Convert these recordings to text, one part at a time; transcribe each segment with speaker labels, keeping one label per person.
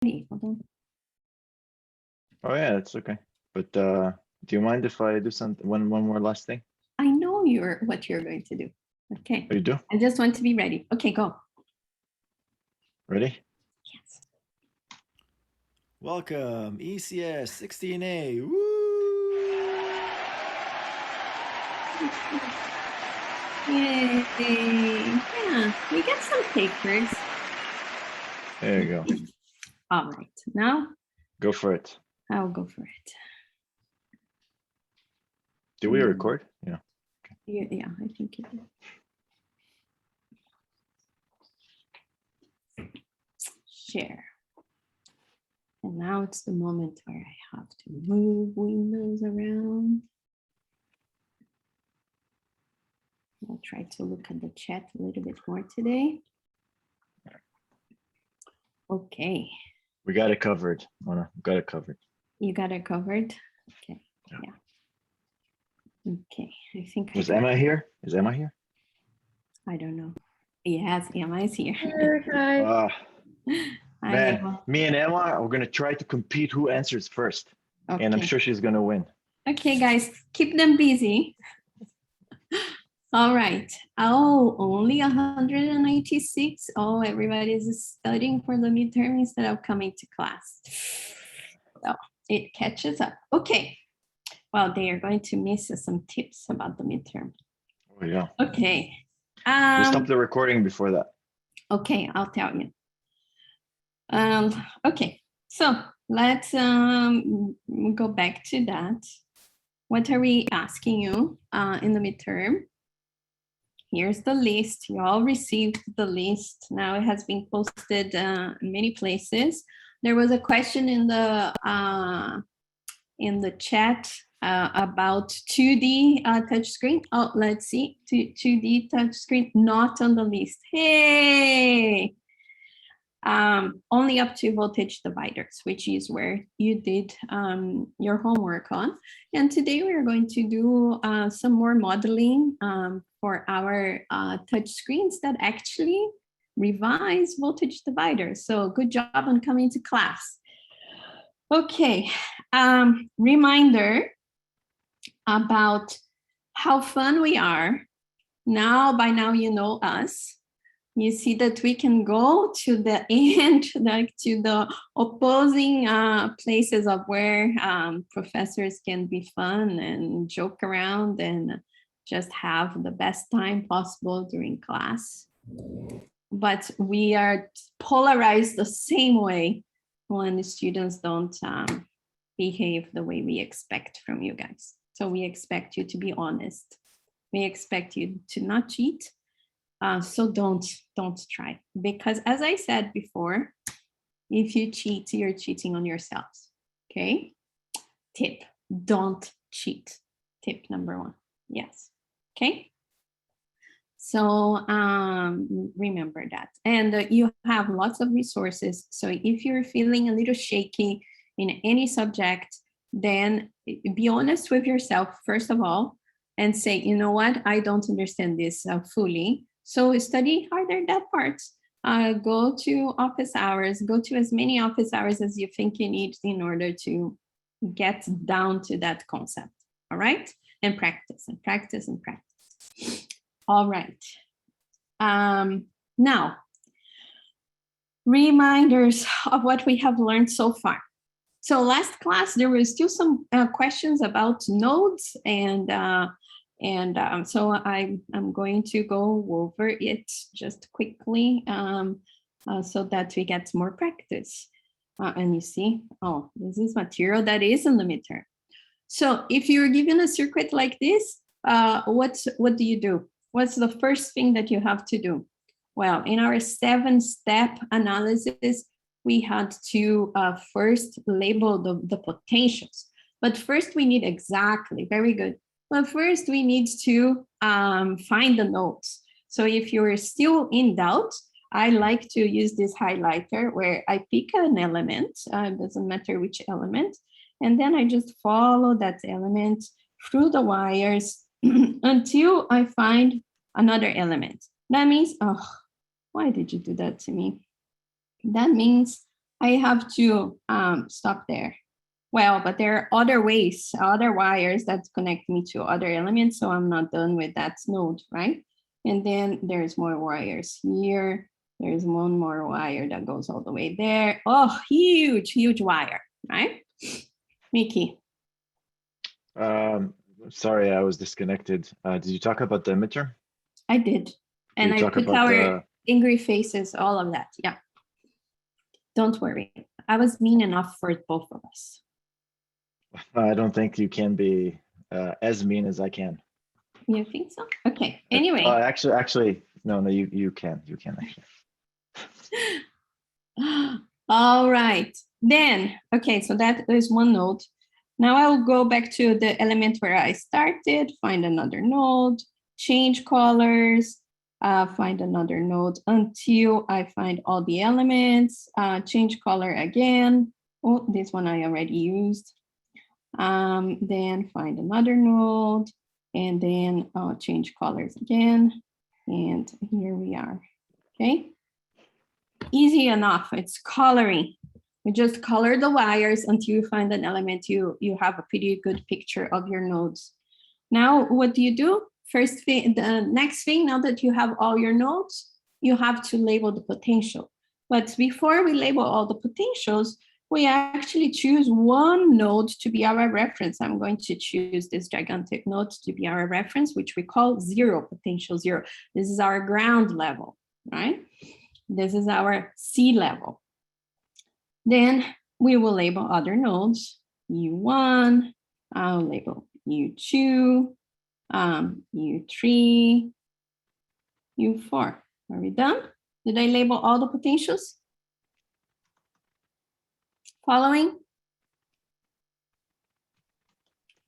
Speaker 1: Hold on.
Speaker 2: Oh yeah, that's okay. But do you mind if I do one more last thing?
Speaker 1: I know what you're going to do. Okay.
Speaker 2: Oh, you do?
Speaker 1: I just want to be ready. Okay, go.
Speaker 2: Ready?
Speaker 1: Yes.
Speaker 3: Welcome, ECS 16A. Woo!
Speaker 1: Yay. Yeah, we got some takers.
Speaker 2: There you go.
Speaker 1: All right, now
Speaker 2: Go for it.
Speaker 1: I'll go for it.
Speaker 2: Do we record? Yeah.
Speaker 1: Yeah, I think it is. Share. And now it's the moment where I have to move windows around. I'll try to look at the chat a little bit more today. Okay.
Speaker 2: We got it covered, Mona. We got it covered.
Speaker 1: You got it covered? Okay. Yeah. Okay. I think
Speaker 2: Was Emma here? Is Emma here?
Speaker 1: I don't know. Yes, Emma is here.
Speaker 2: Hi.
Speaker 1: Hi,
Speaker 2: Man,
Speaker 1: Emma.
Speaker 2: me and Emma are gonna try to compete who answers first.
Speaker 1: Okay.
Speaker 2: And I'm sure she's gonna win.
Speaker 1: Okay, guys, keep them busy. All right. Oh, only 186. Oh, everybody is studying for the midterm instead of coming to class. So it catches up. Okay. Well, they are going to miss some tips about the midterm.
Speaker 2: Oh yeah.
Speaker 1: Okay.
Speaker 2: We'll stop the recording before that.
Speaker 1: Okay, I'll tell you. Okay, so let's go back to that. What are we asking you in the midterm? Here's the list. You all received the list. Now it has been posted in many places. There was a question in the chat about 2D touchscreen. Oh, let's see, 2D touchscreen, not on the list. Hey! Only up to voltage dividers, which is where you did your homework on. And today we are going to do some more modeling for our touch screens that actually revise voltage dividers. So good job on coming to class. Okay, reminder about how fun we are. By now you know us. You see that we can go to the end, like to the opposing places of where professors can be fun and joke around and just have the best time possible during class. But we are polarized the same way when the students don't behave the way we expect from you guys. So we expect you to be honest. We expect you to not cheat. So don't try, because as I said before, if you cheat, you're cheating on yourselves. Okay. Tip: don't cheat. Tip number 1. Yes. Okay. So remember that, and you have lots of resources. So if you're feeling a little shaky in any subject, then be honest with yourself first of all, and say, you know what, I don't understand this fully. So study harder that part. Go to office hours, go to as many office hours as you think you need in order to get down to that concept. All right. And practice and practice and practice. All right. Now, reminders of what we have learned so far. So last class, there were still some questions about nodes, and so I'm going to go over it just quickly so that we get more practice. And you see, oh, this is material that is in the midterm. So if you're given a circuit like this, what do you do? What's the first thing that you have to do? Well, in our 7-step analysis, we had to first label the potentials. But first we need exactly, very good. But first we need to find the nodes. So if you're still in doubt, I like to use this highlighter where I pick an element, it doesn't matter which element, and then I just follow that element through the wires until I find another element. That means, oh, why did you do that to me? That means I have to stop there. Well, but there are other ways, other wires that connect me to other elements, so I'm not done with that node, right? And then there's more wires here. There's one more wire that goes all the way there. Oh, huge, huge wire, right? Mickey.
Speaker 2: Sorry, I was disconnected. Did you talk about the midterm?
Speaker 1: I did. And I
Speaker 2: talk
Speaker 1: put
Speaker 2: about
Speaker 1: our angry faces, all of that. Yeah. Don't worry. I was mean enough for both of us.
Speaker 2: I don't think you can be as mean as I can.
Speaker 1: You think so? Okay. Anyway.
Speaker 2: Actually, no, you can actually.
Speaker 1: All right. Then, okay, so that is one node. Now I'll go back to the element where I started, find another node, change colors, find another node until I find all the elements, change color again. Oh, this one I already used. Then find another node, and then change colors again. And here we are, okay? Easy enough, it's coloring. You just color the wires until you find an element, you have a pretty good picture of your nodes. Now, what do you do? First thing, the next thing, now that you have all your nodes, you have to label the potential. But before we label all the potentials, we actually choose one node to be our reference. I'm going to choose this gigantic node to be our reference, which we call zero, potential zero. This is our ground level, right? This is our sea level. Then we will label other nodes, U1, I'll label U2, U3, U4. Are we done? Did I label all the potentials? Following?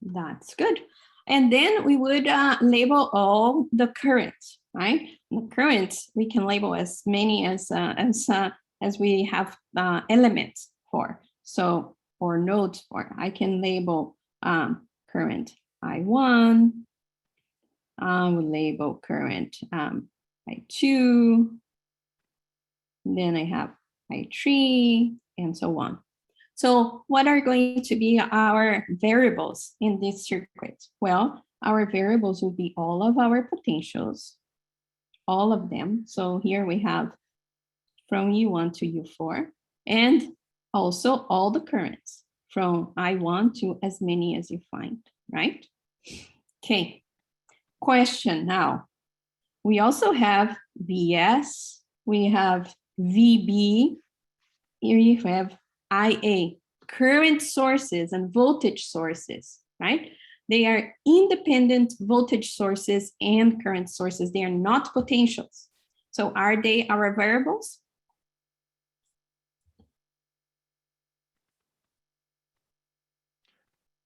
Speaker 1: That's good. And then we would label all the currents, right? The currents we can label as many as we have elements for. So, or nodes for. I can label current I1. I will label current I2. Then I have I3 and so on. So what are going to be our variables in this circuit? Well, our variables will be all of our potentials, all of them. So here we have from U1 to U4, and also all the currents from I1 to as many as you find, right? Okay, question now. We also have VS, we have VB, here you have IA, current sources and voltage sources, right? They are independent voltage sources and current sources. They are not potentials. So are they our variables?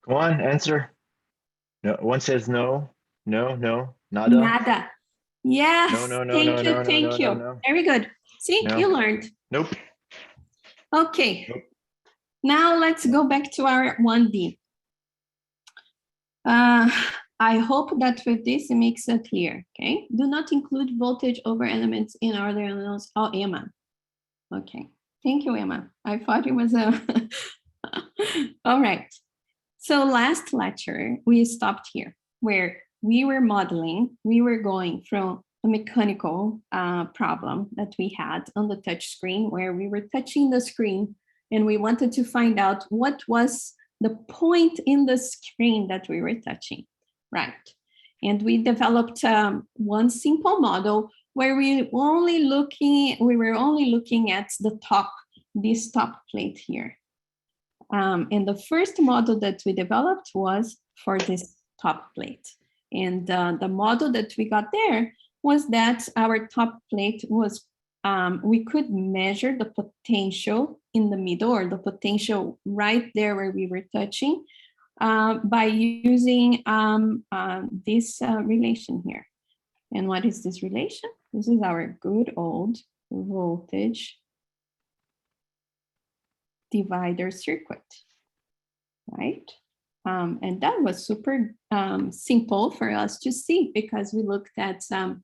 Speaker 2: Come on, answer. No, one says no, nada.
Speaker 1: Nada. Yes.
Speaker 2: No.
Speaker 1: Thank you.
Speaker 2: No.
Speaker 1: Very good. See,
Speaker 2: No.
Speaker 1: you learned.
Speaker 2: Nope.
Speaker 1: Okay.
Speaker 2: Nope.
Speaker 1: Now let's go back to our 1D. I hope that with this it makes it clear. Okay. Do not include voltage over elements in other elements. Oh, Emma. Okay. Thank you, Emma. I thought it was a. All right. So last lecture, we stopped here where we were modeling, we were going from a mechanical problem that we had on the touch screen where we were touching the screen and we wanted to find out what was the point in the screen that we were touching, right? And we developed one simple model where we were only looking at the top, this top plate here. And the first model that we developed was for this top plate. And the model that we got there was that our top plate was, we could measure the potential in the middle or the potential right there where we were touching by using this relation here. And what is this relation? This is our good old voltage divider circuit, right? And that was super simple for us to see because we looked at the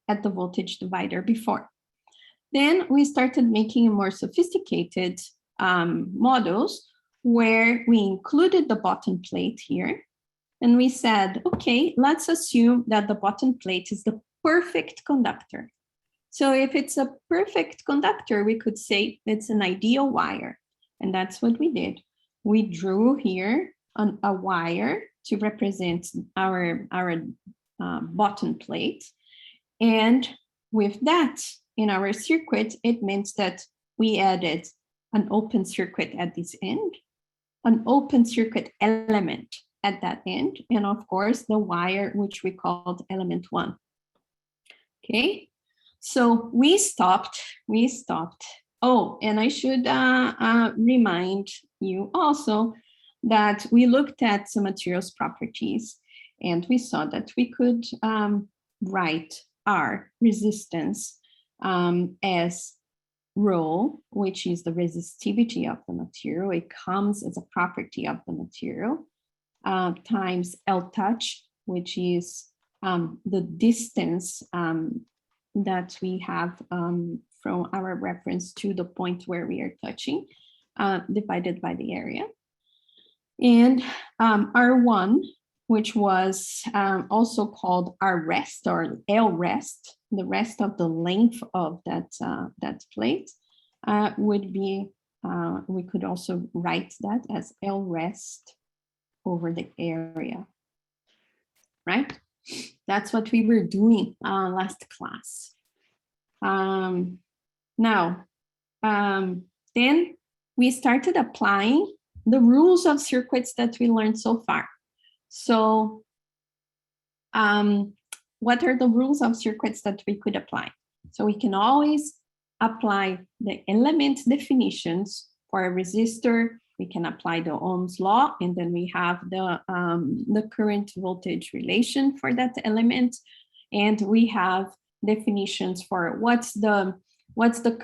Speaker 1: voltage divider before. Then we started making more sophisticated models where we included the bottom plate here. And we said, okay, let's assume that the bottom plate is the perfect conductor. So if it's a perfect conductor, we could say it's an ideal wire. And that's what we did. We drew here a wire to represent our bottom plate. And with that, in our circuit, it means that we added an open circuit at this end, an open circuit element at that end, and of course, the wire, which we called element 1. Okay, so we stopped. Oh, and I should remind you also that we looked at some materials properties, and we saw that we could write R, resistance, as rho, which is the resistivity of the material. It comes as a property of the material, times L touch, which is the distance that we have from our reference to the point where we are touching, divided by the area. And R1, which was also called R rest or L rest, the rest of the length of that plate would be, we could also write that as L rest over the area, right? That's what we were doing last class. Then we started applying the rules of circuits that we learned so far. So what are the rules of circuits that we could apply? So we can always apply the element definitions for a resistor. We can apply the Ohm's law, and then we have the current voltage relation for that element. And we have definitions for what's the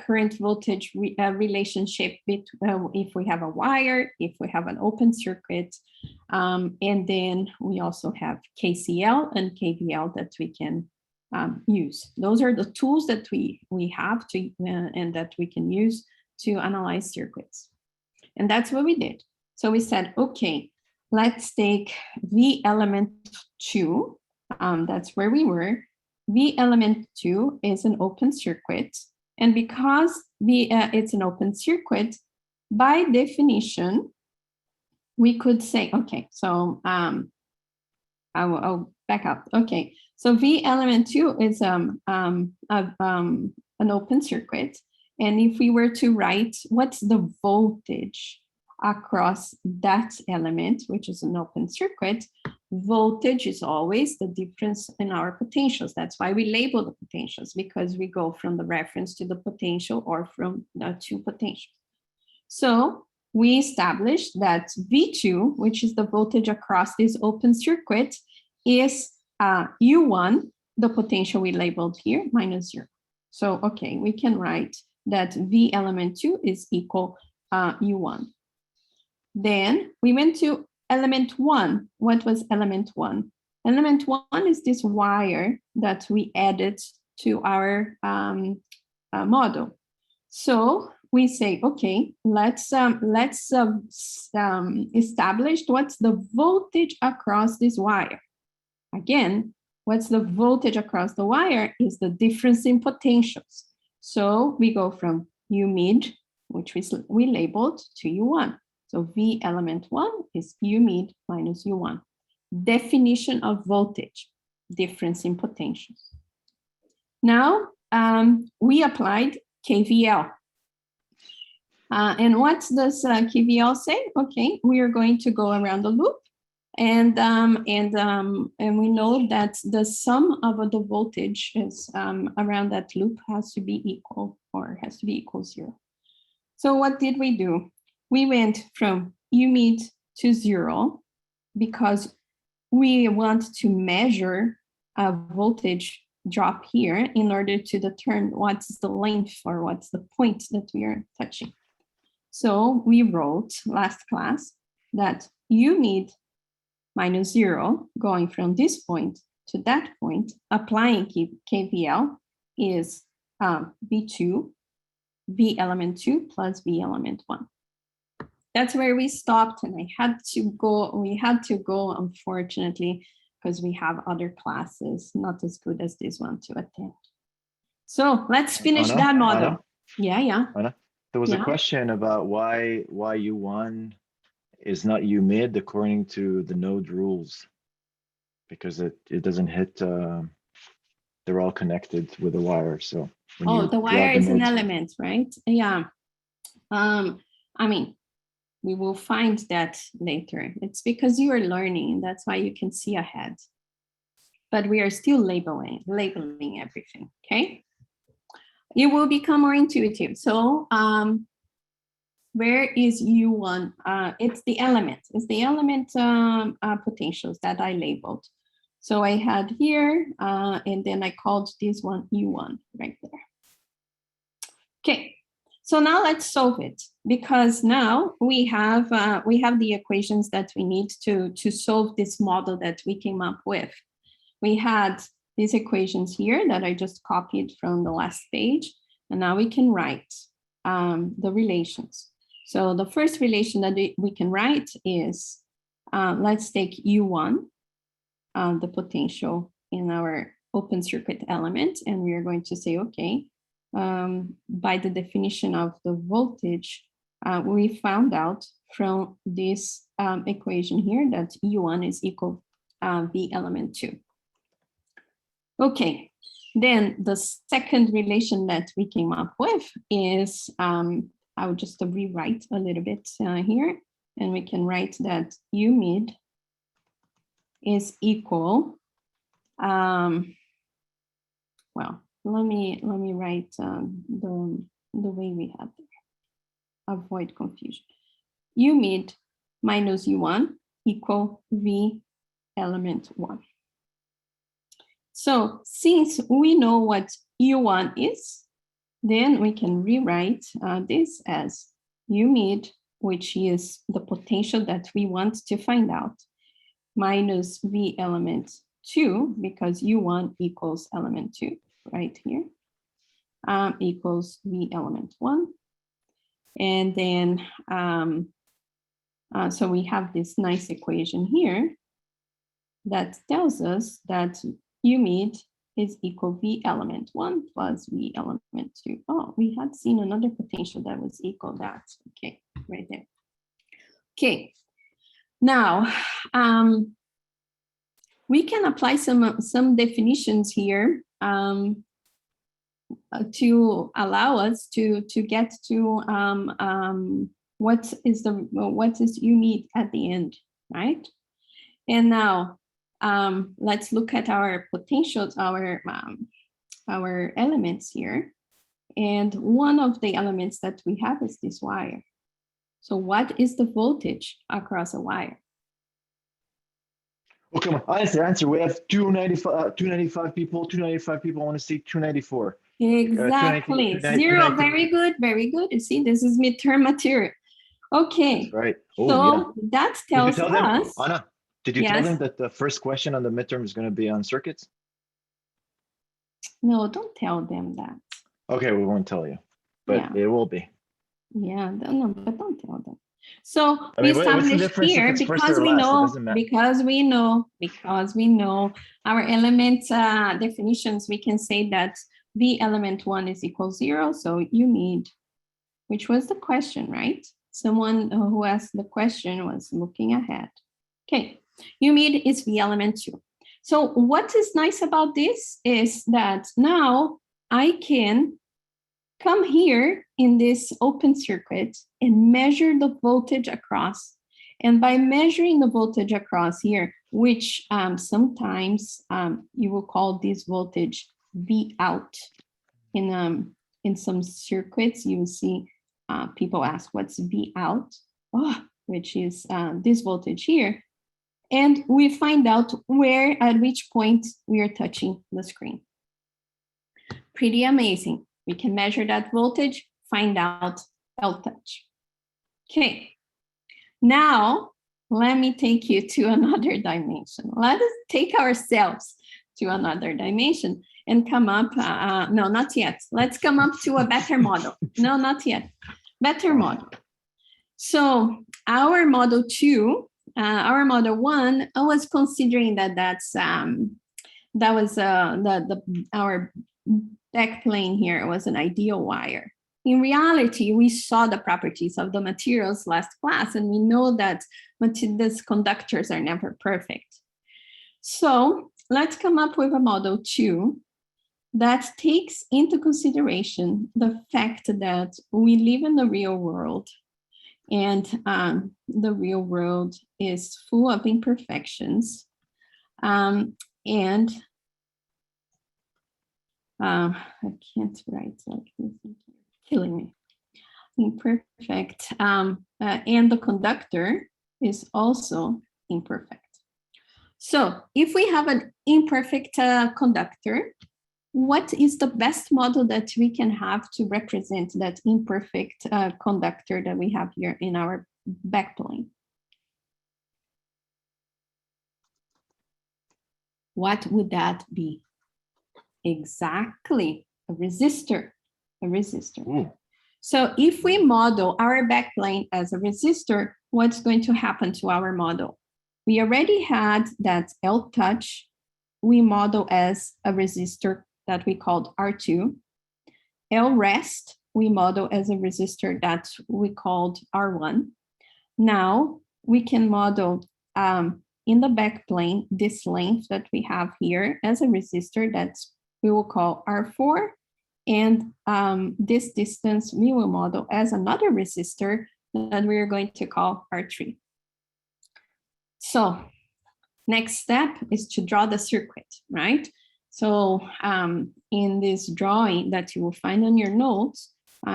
Speaker 1: current voltage relationship between if we have a wire, if we have an open circuit, and then we also have KCL and KVL that we can use. Those are the tools that we have to and that we can use to analyze circuits. And that's what we did. So we said, okay, let's take V element 2. That's where we were. V element 2 is an open circuit. And because it's an open circuit, by definition, we could say, okay, so I'll back up. Okay, so V element 2 is an open circuit. And if we were to write what's the voltage across that element, which is an open circuit, voltage is always the difference in our potentials. That's why we label the potentials, because we go from the reference to the potential or from the two potentials. So we established that V2, which is the voltage across this open circuit, is U1, the potential we labeled here, minus 0. So, okay, we can write that V element 2 is equal U1. Then we went to element 1. What was element 1? Element 1 is this wire that we added to our model. So we say, okay, let's establish what's the voltage across this wire. Again, what's the voltage across the wire is the difference in potentials. So we go from U mid, which we labeled, to U1. So V element 1 is U mid minus U1. Definition of voltage, difference in potentials. Now we applied KVL. And what does KVL say? Okay, we are going to go around the loop. And we know that the sum of the voltage is around that loop has to be equal, or has to be equal 0. So what did we do? We went from U mid to 0 because we want to measure a voltage drop here in order to determine what's the length or what's the point that we are touching. So we wrote last class that U mid minus 0, going from this point to that point, applying KVL, is V2, V element 2 plus V element 1. That's where we stopped, and we had to go, unfortunately, because we have other classes, not as good as this one, to attend. So let's finish
Speaker 2: Anna,
Speaker 1: that model.
Speaker 2: Anna?
Speaker 1: Yeah.
Speaker 2: Anna, there was a
Speaker 1: Yeah.
Speaker 2: question about why U1 is not U mid according to the node rules, because it doesn't hit. They're all connected with a wire, so when you
Speaker 1: The
Speaker 2: draw
Speaker 1: wire
Speaker 2: the
Speaker 1: is an
Speaker 2: nodes-
Speaker 1: element, right? Yeah. I mean, we will find that later. It's because you are learning. That's why you can see ahead. But we are still labeling everything, okay? You will become more intuitive. So where is U1? It's the element. It's the element potentials that I labeled. So I had here, and then I called this one U1 right there. Okay, so now let's solve it, because now we have the equations that we need to solve this model that we came up with. We had these equations here that I just copied from the last page, and now we can write the relations. So the first relation that we can write is, let's take U1, the potential in our open circuit element, and we are going to say, okay, by the definition of the voltage, we found out from this equation here that U1 is equal V element 2. Okay, then the second relation that we came up with is, I would just rewrite a little bit here, and we can write that U mid is equal, well, let me write the way we have there. Avoid confusion. U mid minus U1 equal V element 1. So since we know what U1 is, then we can rewrite this as U mid, which is the potential that we want to find out, minus V element 2, because U1 equals element 2, right here, equals V element 1. And then, so we have this nice equation here that tells us that U mid is equal V element 1 plus V element 2. Oh, we had seen another potential that was equal that. Okay, right there. Okay, now we can apply some definitions here to allow us to get to what is U mid at the end, right? And now let's look at our potentials, our elements here. And one of the elements that we have is this wire. So what is the voltage across a wire?
Speaker 2: Oh, come on, answer. We have 295 people. 295 people. I want to see 294.
Speaker 1: Exactly. 0. Very good. Very good. You see, this is midterm material. Okay.
Speaker 2: That's right. Oh,
Speaker 1: so
Speaker 2: yeah.
Speaker 1: that tells us.
Speaker 2: Anna, did you tell them that the first question on the midterm is going to be on circuits?
Speaker 1: No, don't tell them that.
Speaker 2: Okay, we won't tell you, but it will be.
Speaker 1: Yeah, no, but don't tell them. So
Speaker 2: I mean,
Speaker 1: we established here because we know our element definitions. We can say that V element 1 is equal 0. So U mid, which was the question, right? Someone who asked the question was looking ahead. Okay, U mid is V element 2. So what is nice about this is that now I can come here in this open circuit and measure the voltage across. And by measuring the voltage across here, which sometimes you will call this voltage V out. In some circuits, you will see people ask, what's V out? Oh, which is this voltage here. And we find out at which point we are touching the screen. Pretty amazing. We can measure that voltage, find out L touch. Okay, now let me take you to another dimension. Let us take ourselves to another dimension and come up, no, not yet. Let's come up to a better model. No, not yet. Better model. So our model 2, our model 1, I was considering that was our back plane here was an ideal wire. In reality, we saw the properties of the materials last class, and we know that these conductors are never perfect. So let's come up with a model 2 that takes into consideration the fact that we live in the real world, and the real world is full of imperfections. I can't write like this, killing me. Imperfect, and the conductor is also imperfect. So if we have an imperfect conductor, what is the best model that we can have to represent that imperfect conductor that we have here in our backplane? What would that be? Exactly, a resistor, a resistor.
Speaker 2: Ooh.
Speaker 1: So if we model our backplane as a resistor, what's going to happen to our model? We already had that L touch we model as a resistor that we called R2. L rest we model as a resistor that we called R1. Now we can model in the backplane this length that we have here as a resistor that we will call R4. And this distance we will model as another resistor that we are going to call R3. So next step is to draw the circuit, right? So in this drawing that you will find on your notes,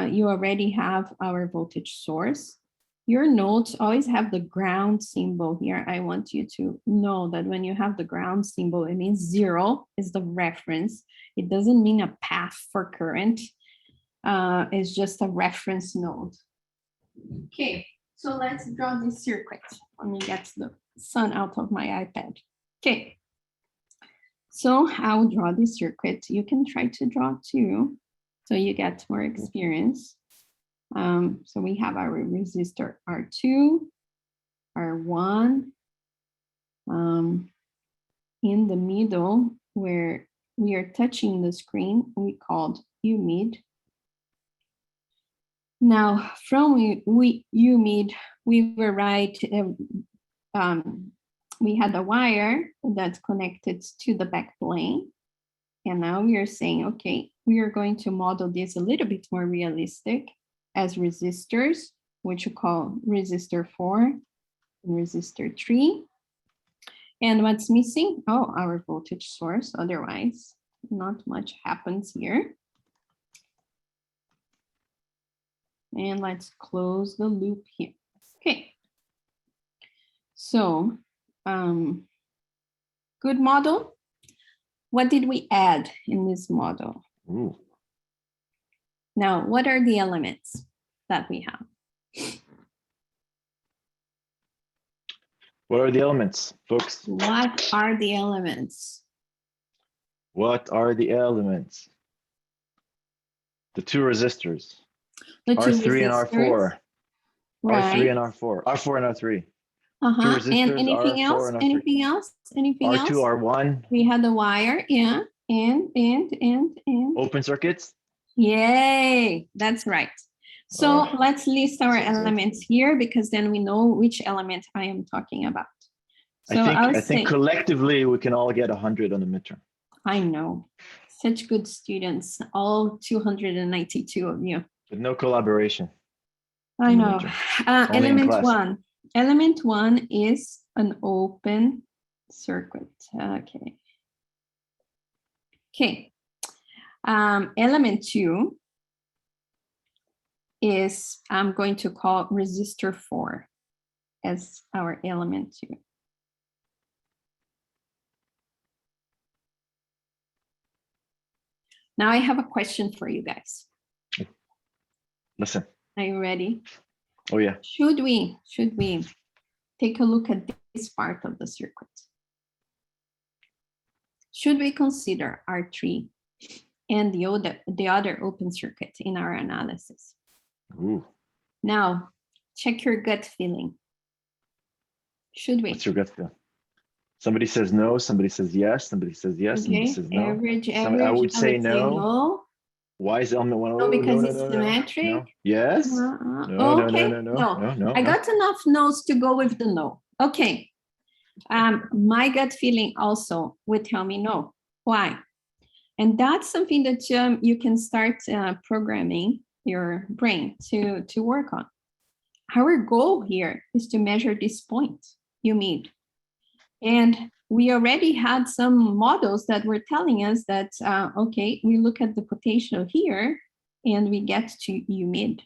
Speaker 1: you already have our voltage source. Your notes always have the ground symbol here. I want you to know that when you have the ground symbol, it means 0 is the reference. It doesn't mean a path for current. It's just a reference node. Okay, so let's draw this circuit. Let me get the sun out of my iPad. Okay, so I'll draw this circuit. You can try to draw too, so you get more experience. So we have our resistor R2, R1, in the middle where we are touching the screen, we called U mid. Now from U mid, we were right, we had a wire that's connected to the back plane. And now we are saying, okay, we are going to model this a little bit more realistic as resistors, which we call resistor 4 and resistor 3. And what's missing? Oh, our voltage source. Otherwise, not much happens here. And let's close the loop here. Okay. So, good model. What did we add in this model?
Speaker 2: Ooh.
Speaker 1: Now, what are the elements that we have?
Speaker 2: What are the elements, folks?
Speaker 1: What are the elements?
Speaker 2: What are the elements? The two resistors.
Speaker 1: The two
Speaker 2: R3 and R4.
Speaker 1: Right.
Speaker 2: R3 and R4. R4 and R3.
Speaker 1: Uh-huh.
Speaker 2: Two resistors,
Speaker 1: And anything
Speaker 2: R4
Speaker 1: else?
Speaker 2: and R3.
Speaker 1: Anything else? Anything else?
Speaker 2: R2, R1.
Speaker 1: We had the wire, yeah. And.
Speaker 2: Open circuits.
Speaker 1: Yay, that's right. So let's list our elements here because then we know which element I am talking about. So
Speaker 2: I think collectively we can all get 100 on the midterm.
Speaker 1: I know, such good students, all 292 of you.
Speaker 2: But no collaboration.
Speaker 1: I know. Element one is an open circuit. Okay. Okay. Element 2 is, I'm going to call resistor 4 as our element 2. Now I have a question for you guys.
Speaker 2: Listen.
Speaker 1: Are you ready?
Speaker 2: Oh yeah.
Speaker 1: Should we take a look at this part of the circuit? should we consider R3 and the other open circuit in our analysis?
Speaker 2: Ooh,
Speaker 1: Now, check your gut feeling. Should we?
Speaker 2: what's your gut feel? Somebody says no, somebody says yes, somebody says yes, somebody
Speaker 1: Okay,
Speaker 2: says no.
Speaker 1: average.
Speaker 2: I would say no.
Speaker 1: No.
Speaker 2: Why is element one?
Speaker 1: No,
Speaker 2: Oh,
Speaker 1: because
Speaker 2: no,
Speaker 1: it's
Speaker 2: no, no,
Speaker 1: symmetric.
Speaker 2: no. Yes. No,
Speaker 1: Okay.
Speaker 2: no.
Speaker 1: I got enough no's to go with the no. Okay. My gut feeling also would tell me no. Why? And that's something that you can start programming your brain to work on. Our goal here is to measure this point you made. And we already had some models that were telling us that, okay, we look at the potential here and we get to U mid.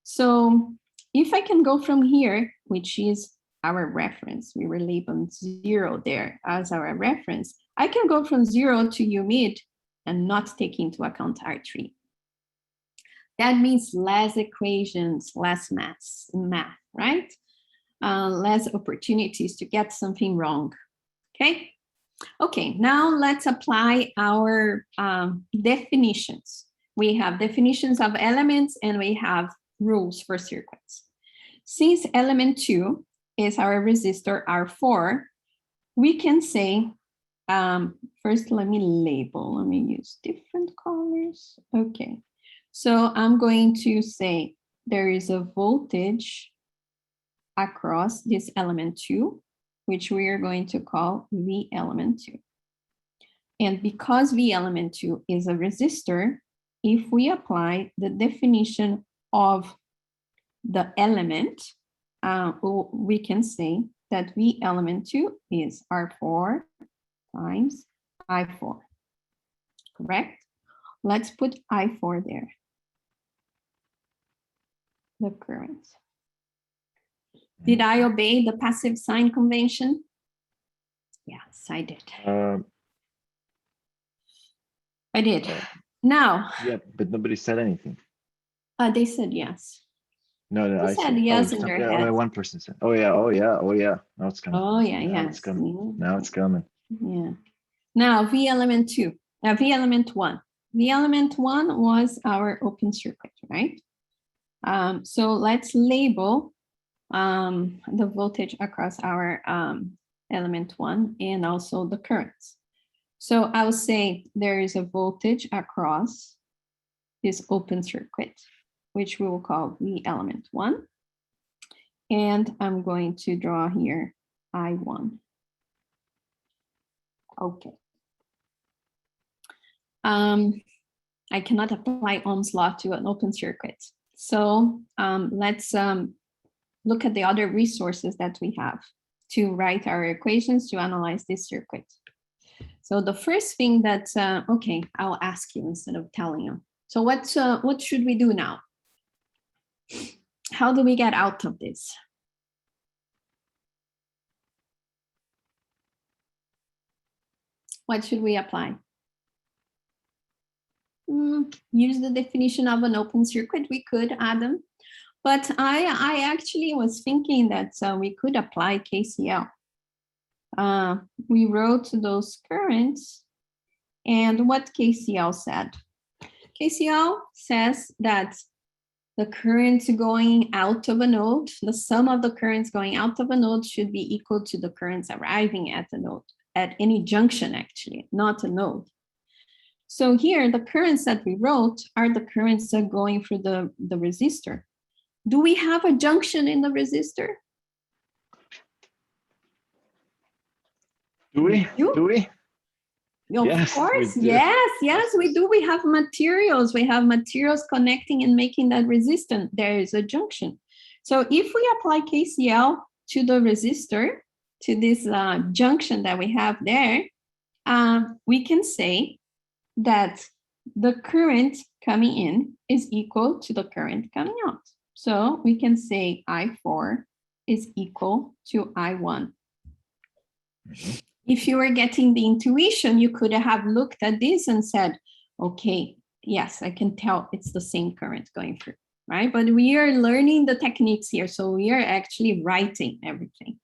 Speaker 1: So if I can go from here, which is our reference, we were labeled 0 there as our reference, I can go from 0 to U mid and not take into account R3. That means less equations, less math, right? Less opportunities to get something wrong. Okay. Okay, now let's apply our definitions. We have definitions of elements and we have rules for circuits. Since element 2 is our resistor R4, we can say, first let me label, let me use different colors. Okay, so I'm going to say there is a voltage across this element 2, which we are going to call V element 2. And because V element 2 is a resistor, if we apply the definition of the element, we can say that V element 2 is R4 times I4, correct? Let's put I4 there, the current. Did I obey the passive sign convention? Yes, I did. I did. Now.
Speaker 2: Yeah, but nobody said anything.
Speaker 1: They said yes.
Speaker 2: No,
Speaker 1: They
Speaker 2: I
Speaker 1: said yes in their head.
Speaker 2: One person said, oh yeah. Now it's coming.
Speaker 1: Oh yeah,
Speaker 2: now
Speaker 1: yes.
Speaker 2: It's coming. Now it's coming.
Speaker 1: Yeah. Now V element 2. Now V element 1. V element 1 was our open circuit, right? So let's label the voltage across our element 1 and also the currents. So I'll say there is a voltage across this open circuit, which we will call V element 1. And I'm going to draw here I1. Okay. I cannot apply Ohm's law to an open circuit. So let's look at the other resources that we have to write our equations to analyze this circuit. So the first thing that, okay, I'll ask you instead of telling you. So what should we do now? How do we get out of this? What should we apply? Use the definition of an open circuit. We could, Adam. But I actually was thinking that we could apply KCL. We wrote those currents, and what KCL said? KCL says that the currents going out of a node, the sum of the currents going out of a node should be equal to the currents arriving at the node, at any junction actually, not a node. So here, the currents that we wrote are the currents that are going through the resistor. Do we have a junction in the resistor?
Speaker 2: Do we? Do we?
Speaker 1: Of
Speaker 2: yes,
Speaker 1: course, yes, we do. We have materials. We have materials connecting and making that resistant. There is a junction. So if we apply KCL to the resistor, to this junction that we have there, we can say that the current coming in is equal to the current coming out. So we can say I4 is equal to I1. If you were getting the intuition, you could have looked at this and said, okay, yes, I can tell it's the same current going through, right? But we are learning the techniques here. So we are actually writing everything.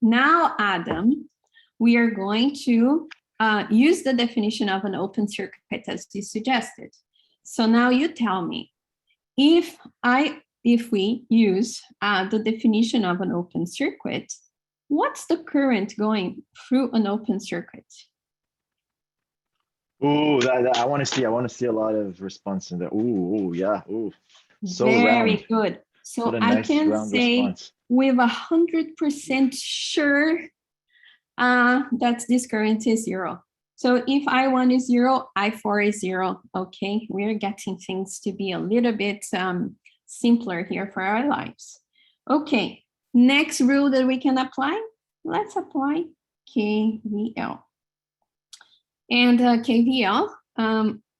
Speaker 1: Now, Adam, we are going to use the definition of an open circuit as you suggested. So now you tell me, if we use the definition of an open circuit, what's the current going through an open circuit?
Speaker 2: Ooh, I want to see a lot of response in there. Ooh, yeah. Ooh, so
Speaker 1: Very
Speaker 2: round.
Speaker 1: good. So
Speaker 2: What a
Speaker 1: I
Speaker 2: nice
Speaker 1: can
Speaker 2: round
Speaker 1: say
Speaker 2: response.
Speaker 1: with 100% sure that this current is 0. So if I1 is 0, I4 is 0. Okay, we're getting things to be a little bit simpler here for our lives. Okay, next rule that we can apply, let's apply KVL. And KVL,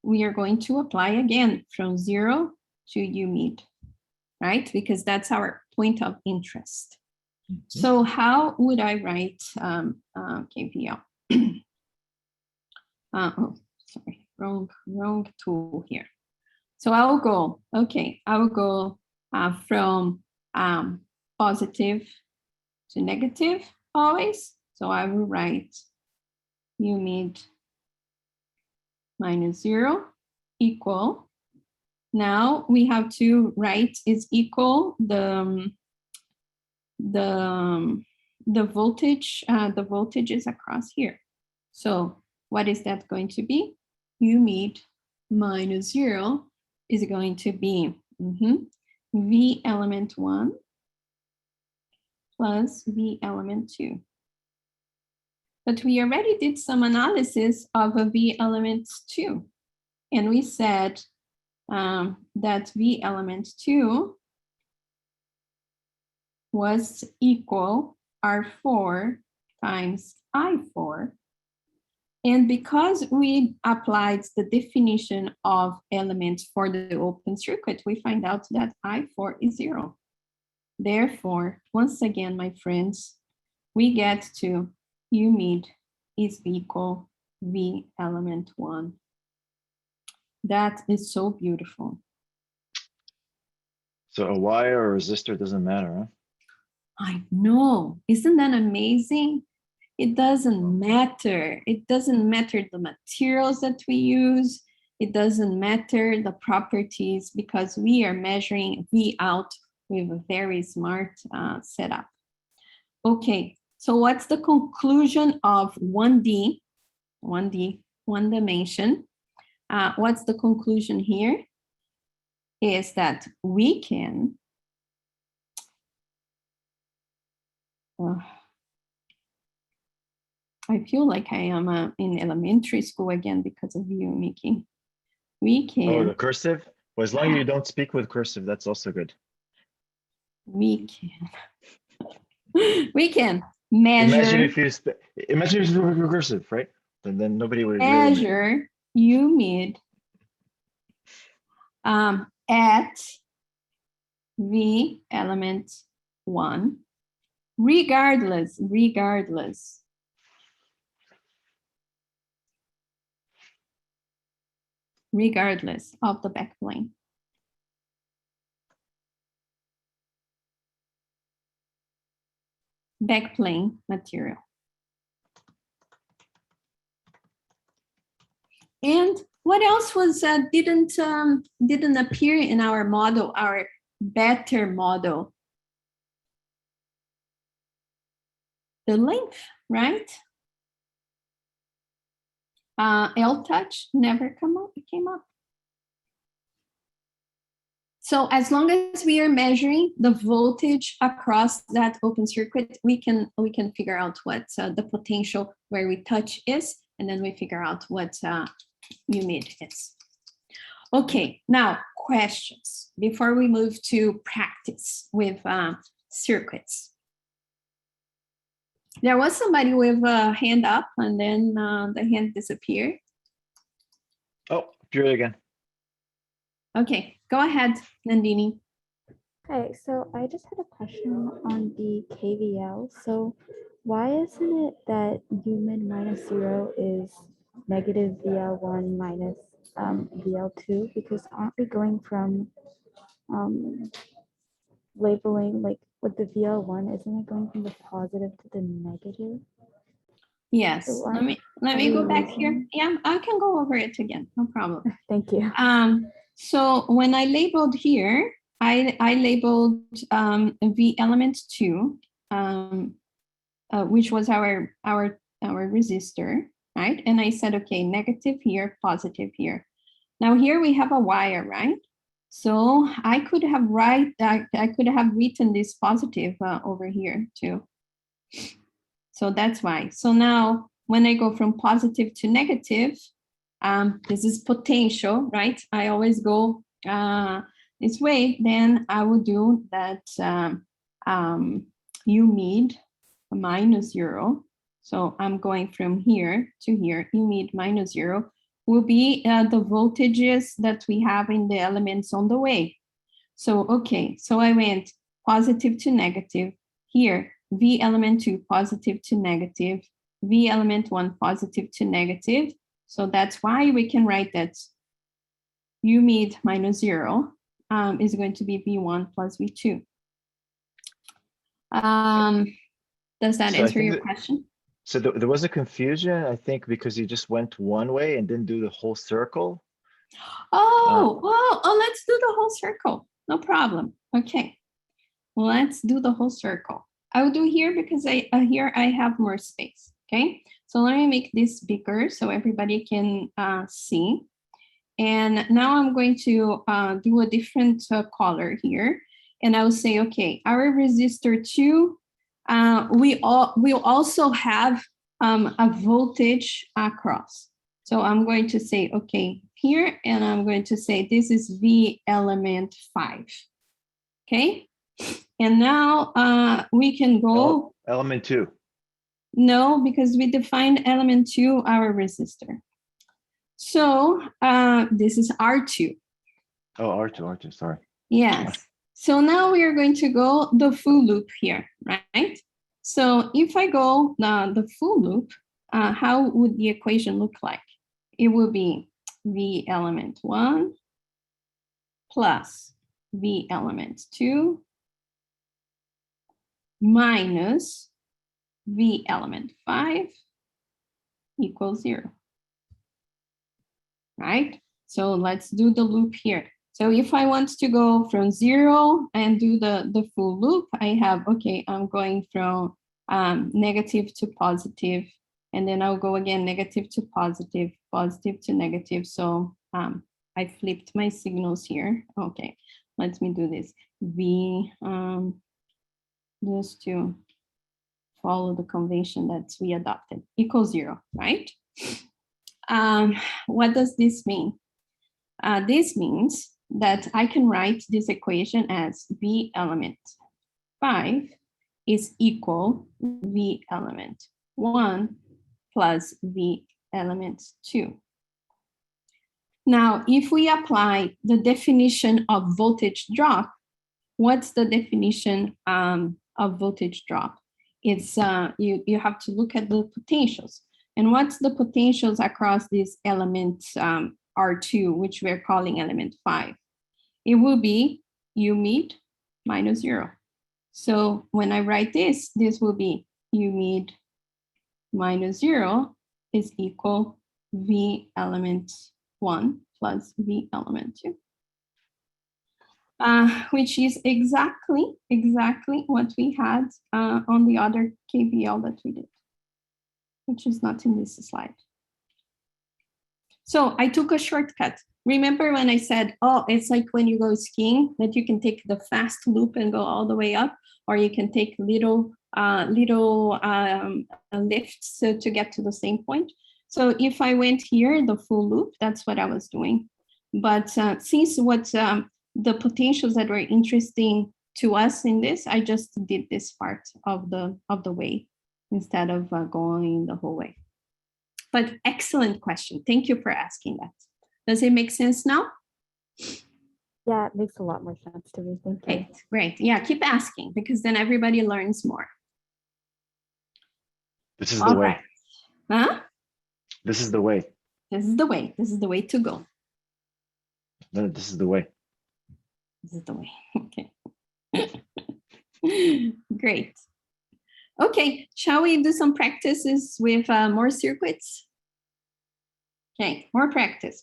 Speaker 1: we are going to apply again from 0 to U mid, right? Because that's our point of interest. So how would I write KVL? Oh, sorry, wrong tool here. So I'll go, okay, I'll go from positive to negative always. So I will write U mid minus 0 equal. Now we have to write is equal the voltage. The voltage is across here. So what is that going to be? U mid minus 0 is going to be V element 1 plus V element 2. But we already did some analysis of a V element 2. And we said that V element 2 was equal R4 times I4. And because we applied the definition of elements for the open circuit, we find out that I4 is 0. Therefore, once again, my friends, we get to U mid is equal V element 1. That is so beautiful.
Speaker 2: So a wire or a resistor doesn't matter, huh?
Speaker 1: I know. Isn't that amazing? It doesn't matter. It doesn't matter the materials that we use. It doesn't matter the properties because we are measuring V out with a very smart setup. Okay, so what's the conclusion of 1D, one dimension? What's the conclusion here? Is that we can I feel like I am in elementary school again because of you, Mickey. We can.
Speaker 2: Oh, the cursive? Well, as long as you don't speak with cursive, that's also good.
Speaker 1: We can. We can measure.
Speaker 2: Imagine if you spoke with cursive, right? Then nobody would
Speaker 1: measure U mid at V element 1, regardless of the backplane. Backplane material. And what else was didn't appear in our model, our better model? The length, right? L touch never came up. So as long as we are measuring the voltage across that open circuit, we can figure out what the potential where we touch is, and then we figure out what U mid is. Okay, now questions before we move to practice with circuits. There was somebody with a hand up and then the hand disappeared.
Speaker 2: Oh, appeared again.
Speaker 1: Okay, go ahead, Nandini.
Speaker 4: Okay, so I just had a question on the KVL. So why isn't it that U mid minus 0 is negative VL1 minus VL2? Because aren't we going from labeling, like with the VL1, isn't it going from the positive to the negative?
Speaker 1: Yes,
Speaker 4: So
Speaker 1: let me
Speaker 4: are
Speaker 1: go
Speaker 4: we
Speaker 1: back here.
Speaker 4: using-
Speaker 1: Yeah, I can go over it again, no problem.
Speaker 4: Thank you.
Speaker 1: So when I labeled here, I labeled V element 2, which was our resistor, right? And I said, okay, negative here, positive here. Now here we have a wire, right? So I could have written this positive over here too. So that's why. So now when I go from positive to negative, this is potential, right? I always go this way. Then I will do that U mid minus 0. So I'm going from here to here. U mid minus 0 will be the voltages that we have in the elements on the way. So, okay, so I went positive to negative. Here, V element 2 positive to negative, V element 1 positive to negative. So that's why we can write that U mid minus 0 is going to be V1 plus V2. Does that answer your question?
Speaker 2: So there was a confusion, I think, because you just went one way and didn't do the whole circle.
Speaker 1: Oh, let's do the whole circle. No problem. Okay, let's do the whole circle. I will do here because here I have more space. Okay, so let me make this bigger so everybody can see. And now I'm going to do a different color here. And I will say, okay, our resistor 2, we'll also have a voltage across. So I'm going to say, okay, here, and I'm going to say this is V element 5. Okay, and now we can go.
Speaker 2: Element 2.
Speaker 1: No, because we defined element 2, our resistor. So this is R2.
Speaker 2: Oh, R2, sorry.
Speaker 1: Yes. So now we are going to go the full loop here, right? So if I go the full loop, how would the equation look like? It will be V element 1 plus V element 2 minus V element 5 equals 0. Right? So let's do the loop here. So if I want to go from 0 and do the full loop, I have, okay, I'm going from negative to positive, and then I'll go again, negative to positive, positive to negative. So I flipped my signals here. Okay, let me do this. V, just to follow the convention that we adopted, equals 0, right? What does this mean? This means that I can write this equation as V element 5 is equal V element 1 plus V element 2. Now, if we apply the definition of voltage drop, what's the definition of voltage drop? It's you have to look at the potentials. And what's the potentials across this element R2, which we're calling element 5? It will be U mid minus 0. So when I write this, this will be U mid minus 0 is equal V element 1 plus V element 2. Which is exactly what we had on the other KVL that we did, which is not in this slide. So I took a shortcut. Remember when I said, oh, it's like when you go skiing, that you can take the fast loop and go all the way up, or you can take little lifts to get to the same point. So if I went here, the full loop, that's what I was doing. But since what the potentials that were interesting to us in this, I just did this part of the way instead of going the whole way. But excellent question. Thank you for asking that. Does it make sense now?
Speaker 4: Yeah, it makes a lot more sense to me. Thank you.
Speaker 1: Great. Yeah, keep asking because then everybody learns more.
Speaker 2: This is the way.
Speaker 1: Huh?
Speaker 2: This is the way.
Speaker 1: This is the way. This is the way to go.
Speaker 2: No, this is the way.
Speaker 1: This is the way. Okay. Great. Okay. Okay, shall we do some practices with more circuits? Okay, more practice,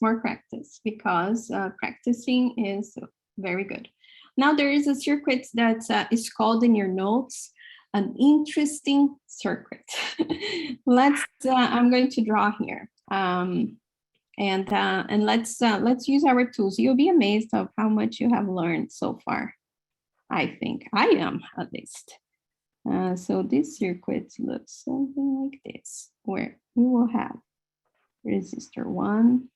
Speaker 1: because practicing is very good. Now there is a circuit that is called in your notes an interesting circuit. I'm going to draw here. And let's use our tools. You'll be amazed of how much you have learned so far. I think I am, at least. So this circuit looks something like this, where we will have resistor 1,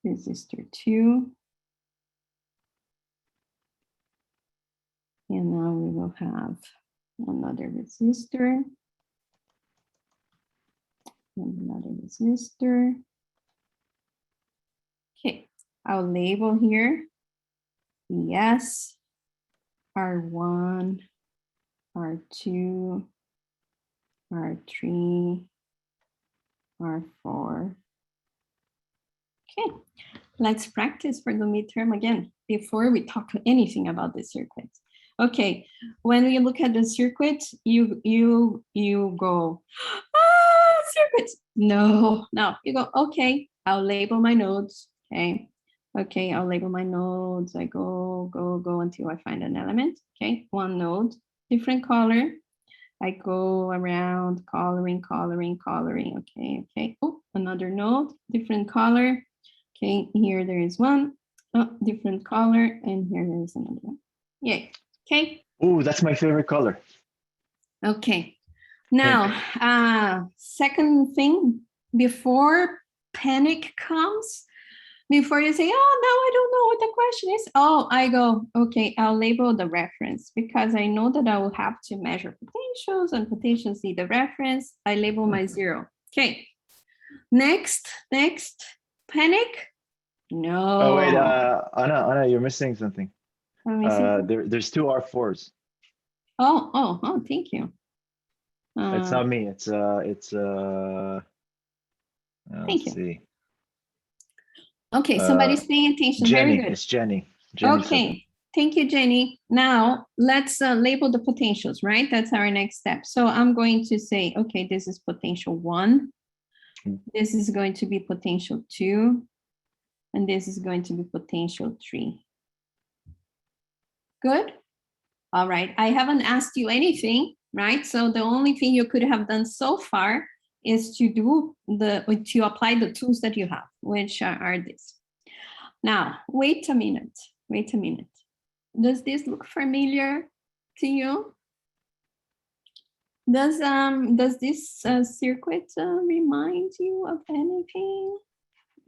Speaker 1: resistor 2, and now we will have another resistor, and another resistor. Okay, I'll label here yes, R1, R2, R3, R4. Okay, let's practice for the midterm again before we talk anything about the circuit. Okay, when you look at the circuit, you go, circuits. No, you go, okay, I'll label my nodes. Okay, I'll label my nodes. I go until I find an element. Okay, one node, different color. I go around coloring. Okay. Oh, another node, different color. Okay, here there is one, different color, and here there is another one. Yay. Okay.
Speaker 2: Oh, that's my favorite color.
Speaker 1: Okay. Now, second thing, before panic comes, before you say, oh, now I don't know what the question is. Oh, I go, okay, I'll label the reference because I know that I will have to measure potentials and potentials need the reference. I label my 0. Okay. Next, panic. No.
Speaker 2: Oh, wait, Anna, you're missing something. There's 2 R4s.
Speaker 1: Oh, thank you.
Speaker 2: It's not me. It's let's see.
Speaker 1: Okay, somebody's paying attention.
Speaker 2: Jenny,
Speaker 1: Very good.
Speaker 2: it's Jenny.
Speaker 1: Okay, thank you, Jenny. Now let's label the potentials, right? That's our next step. So I'm going to say, okay, this is potential 1. This is going to be potential 2. And this is going to be potential 3. Good. All right. I haven't asked you anything, right? So the only thing you could have done so far is to apply the tools that you have, which are this. Now, wait a minute. Does this look familiar to you? Does this circuit remind you of anything?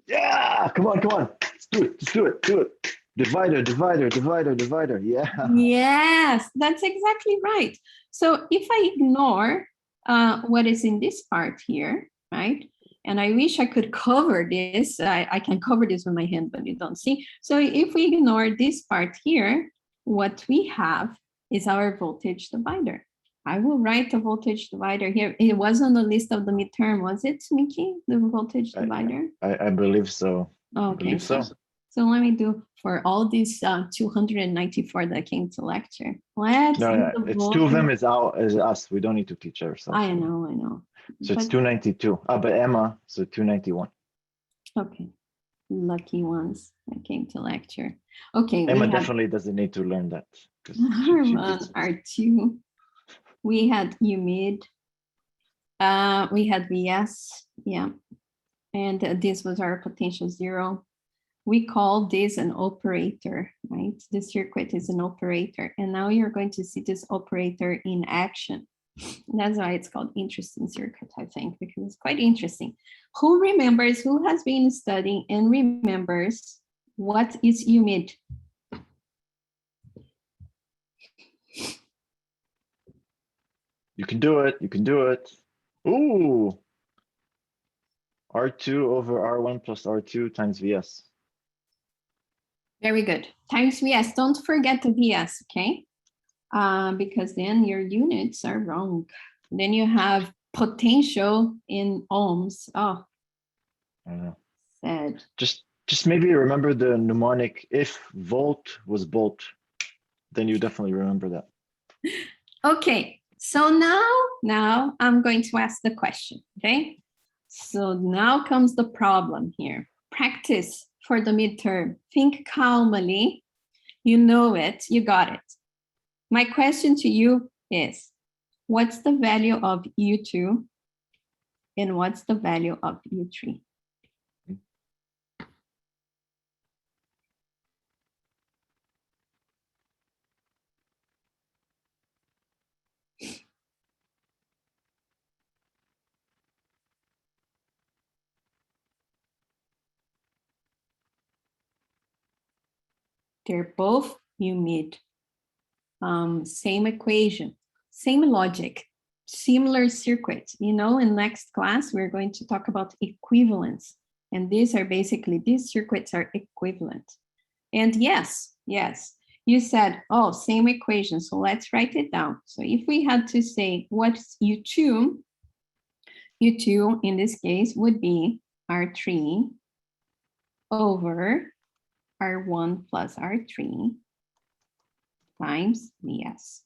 Speaker 2: Yeah, come on. Let's do it. Divider. Yeah.
Speaker 1: Yes, that's exactly right. So if I ignore what is in this part here, right? And I wish I could cover this. I can cover this with my hand, but you don't see. So if we ignore this part here, what we have is our voltage divider. I will write the voltage divider here. It was on the list of the midterm, was it, Mickey? The voltage divider?
Speaker 2: I believe so.
Speaker 1: Okay, so let me do for all these 294 that came to lecture. Let's
Speaker 2: it's 2 of them is us. We don't need to teach ourselves.
Speaker 1: I know.
Speaker 2: So it's 292. But Emma, so 291.
Speaker 1: Okay, lucky ones that came to lecture. Okay,
Speaker 2: Emma definitely doesn't need to learn that.
Speaker 1: R1, R2. We had UMID. We had VS, yeah. And this was our potential 0. We call this an operator, right? The circuit is an operator. And now you're going to see this operator in action. That's why it's called interesting circuit, I think, because it's quite interesting. Who has been studying and remembers what is UMID?
Speaker 2: You can do it. Ooh. R2 over R1 plus R2 times VS.
Speaker 1: Very good. Times VS. Don't forget the VS, okay? Because then your units are wrong. Then you have potential in ohms. Oh, sad.
Speaker 2: Just maybe remember the mnemonic. If volt was bolt, then you definitely remember that.
Speaker 1: Okay, So now I'm going to ask the question, okay? So now comes the problem here. Practice for the midterm. Think calmly. You know it, you got it. My question to you is, what's the value of U2 and what's the value of U3? They're both humid. Same equation, same logic, similar circuits. You know, in next class, we're going to talk about equivalence. And these circuits are equivalent. And yes, you said, oh, same equation. So let's write it down. So if we had to say what's U2 in this case would be R3 over R1 plus R3 times Vs.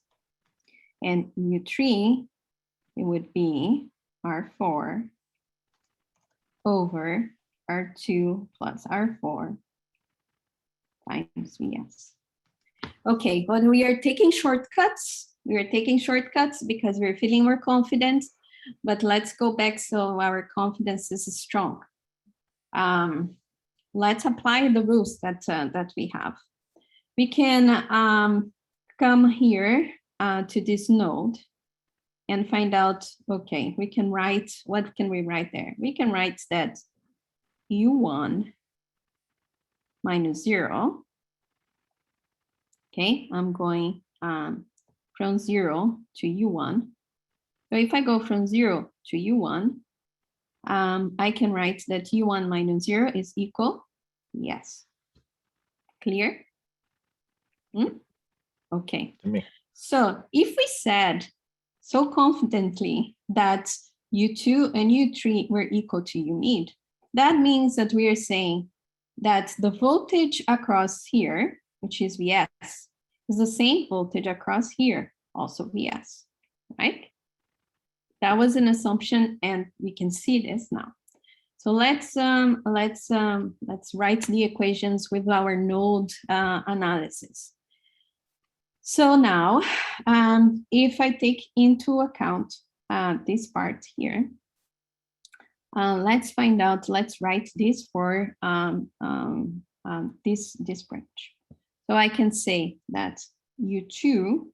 Speaker 1: And U3, it would be R4 over R2 plus R4 times Vs. Okay, but we are taking shortcuts. We are taking shortcuts because we're feeling more confident, but let's go back so our confidence is strong. Let's apply the rules that we have. We can come here to this node and find out, okay, we can write, what can we write there? We can write that U1 minus 0. Okay, I'm going from 0 to U1. So if I go from 0 to U1, I can write that U1 minus 0 is equal, yes. Clear? Okay. So if we said so confidently that U2 and U3 were equal to U-mid, that means that we are saying that the voltage across here, which is Vs, is the same voltage across here, also Vs, right? That was an assumption, and we can see this now. So let's write the equations with our node analysis. So now, if I take into account this part here, let's find out. Let's write this for this branch. So I can say that U2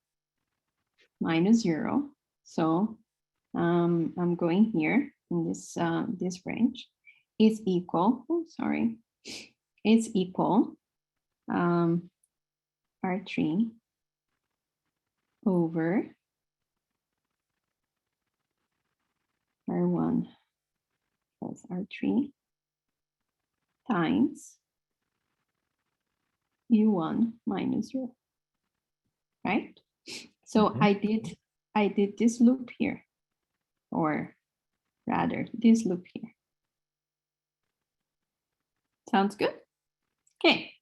Speaker 1: minus 0. So I'm going here in this this branch is equal. Oh, sorry, is equal R3 over R1 plus R3 times U1 minus 0, right? So I did this loop here, or rather this loop here. Sounds good? Okay,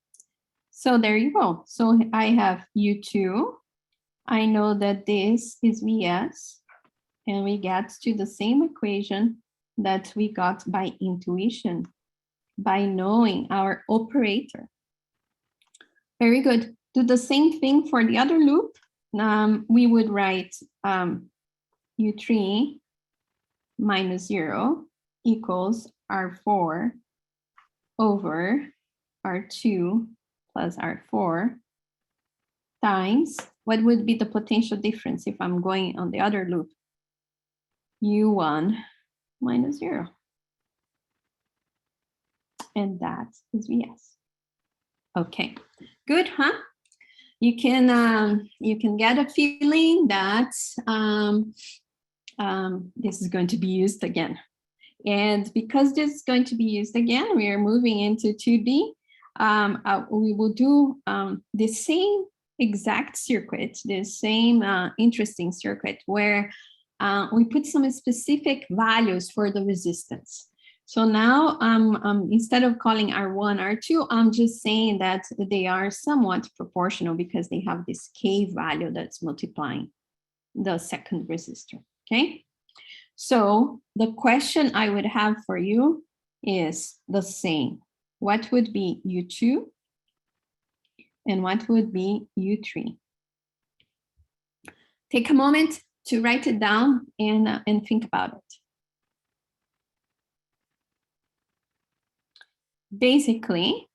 Speaker 1: so there you go. So I have U2. I know that this is Vs, and we get to the same equation that we got by intuition, by knowing our operator. Very good. Do the same thing for the other loop. We would write U3 minus 0 equals R4 over R2 plus R4 times, what would be the potential difference if I'm going on the other loop? U1 minus 0. And that is Vs. Okay, good, huh? You can get a feeling that this is going to be used again. And because this is going to be used again, we are moving into 2D. We will do the same exact circuit, the same interesting circuit where we put some specific values for the resistance. So now instead of calling R1, R2, I'm just saying that they are somewhat proportional because they have this K value that's multiplying. the second resistor, okay? So the question I would have for you is the same. What would be U2 and what would be U3? Take a moment to write it down and think about it. Basically,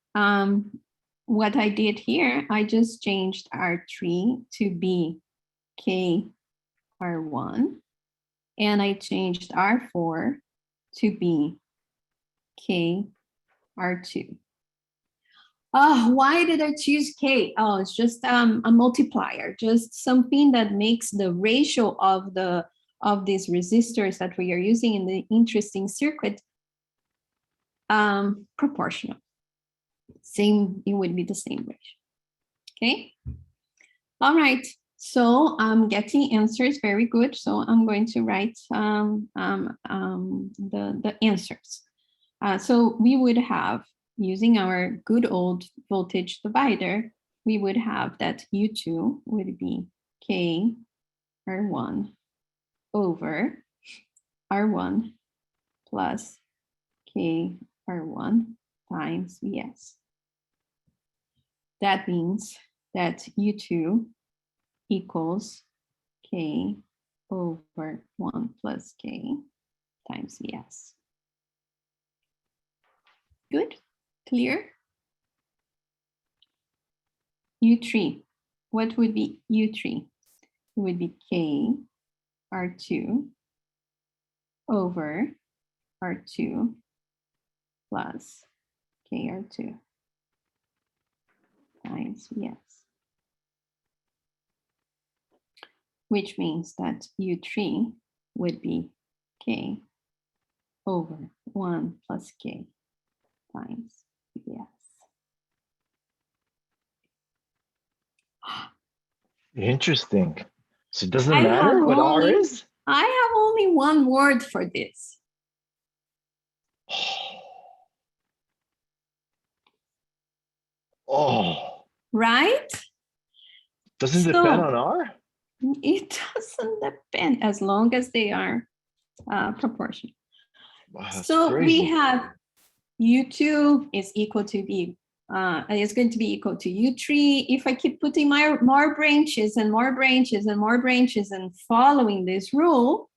Speaker 1: what I did here, I just changed R3 to be KR1, and I changed R4 to be KR2. Oh, why did I choose K? Oh, it's just a multiplier, just something that makes the ratio of these resistors that we are using in the interesting circuit proportional. Same, it would be the same ratio. Okay. All right. So I'm getting answers very good. So I'm going to write the answers. So we would have, using our good old voltage divider, we would have that U2 would be K R1 over R1 plus K R1 times Vs. That means that U2 equals K over 1 plus K times Vs. Good? Clear? U3. What would be U3? It would be K R2 over R2 plus KR2 times Vs, which means that U3 would be K over 1 plus K times Vs.
Speaker 2: Interesting. So it doesn't matter what R is?
Speaker 1: I have only one word for this.
Speaker 2: Oh.
Speaker 1: Right?
Speaker 2: Doesn't depend on R?
Speaker 1: It doesn't depend as long as they are proportional.
Speaker 2: Wow, that's
Speaker 1: so
Speaker 2: crazy.
Speaker 1: We have U2 is equal to B. Is going to be equal to U3. If I keep putting more branches and more branches and more branches and following this rule,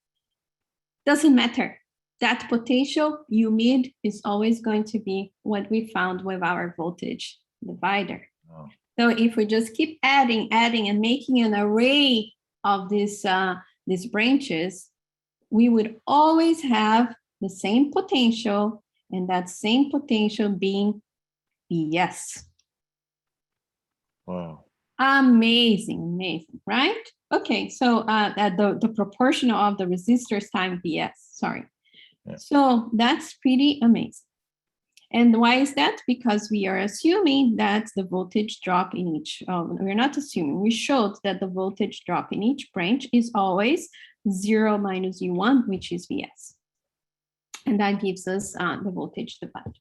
Speaker 1: doesn't matter. That potential U mid is always going to be what we found with our voltage divider.
Speaker 2: Oh.
Speaker 1: So if we just keep adding and making an array of these branches, we would always have the same potential, and that same potential being Vs.
Speaker 2: Wow.
Speaker 1: Amazing, right? Okay, so the proportional of the resistors times Vs, sorry. Yeah. So that's pretty amazing. And why is that? Because we are assuming that the voltage drop in each, we're not assuming, we showed that the voltage drop in each branch is always 0 minus U1, which is Vs. And that gives us the voltage divider.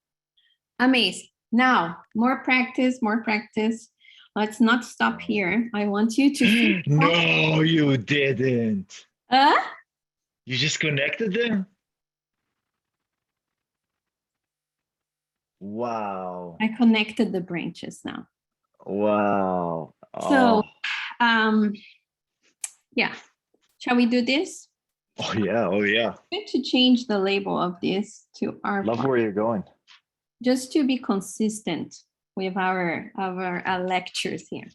Speaker 1: Amazing. Now, more practice. Let's not stop here. I want you to...
Speaker 2: No, you didn't. You just connected them? Wow.
Speaker 1: I connected the branches now.
Speaker 2: Wow.
Speaker 1: So, yeah. Shall we do this?
Speaker 2: Oh, yeah. Oh, yeah.
Speaker 1: I'm going to change the label of this to R1.
Speaker 2: Love where you're going.
Speaker 1: Just to be consistent with our lectures here.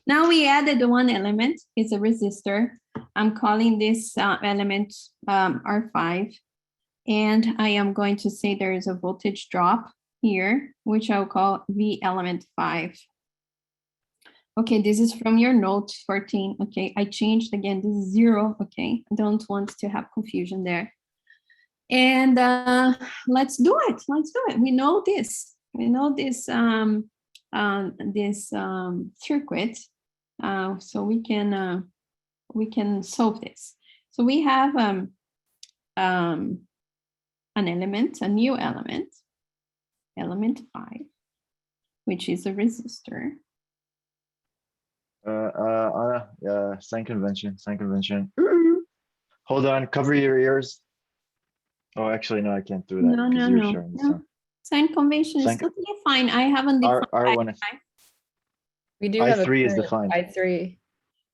Speaker 1: Now we added one element, it's a resistor. I'm calling this element R5. And I am going to say there is a voltage drop here, which I'll call V element 5. Okay, this is from your note 14. Okay, I changed again, this is 0. Okay, I don't want to have confusion there. And let's do it. We know this. We know this circuit, so we can solve this. So we have an element, a new element, element 5, which is a resistor.
Speaker 2: Anna, sign convention, sign convention. Hold on, cover your ears. Oh, actually, no, I can't do that
Speaker 1: No,
Speaker 2: because
Speaker 1: no,
Speaker 2: you're
Speaker 1: no,
Speaker 2: sharing the
Speaker 1: no.
Speaker 2: sound.
Speaker 1: Sign convention is
Speaker 2: Sign-
Speaker 1: totally fine. I haven't defined
Speaker 2: R1 is,
Speaker 1: I5.
Speaker 5: We do have a
Speaker 2: I3 is
Speaker 5: current
Speaker 2: defined.
Speaker 5: I3.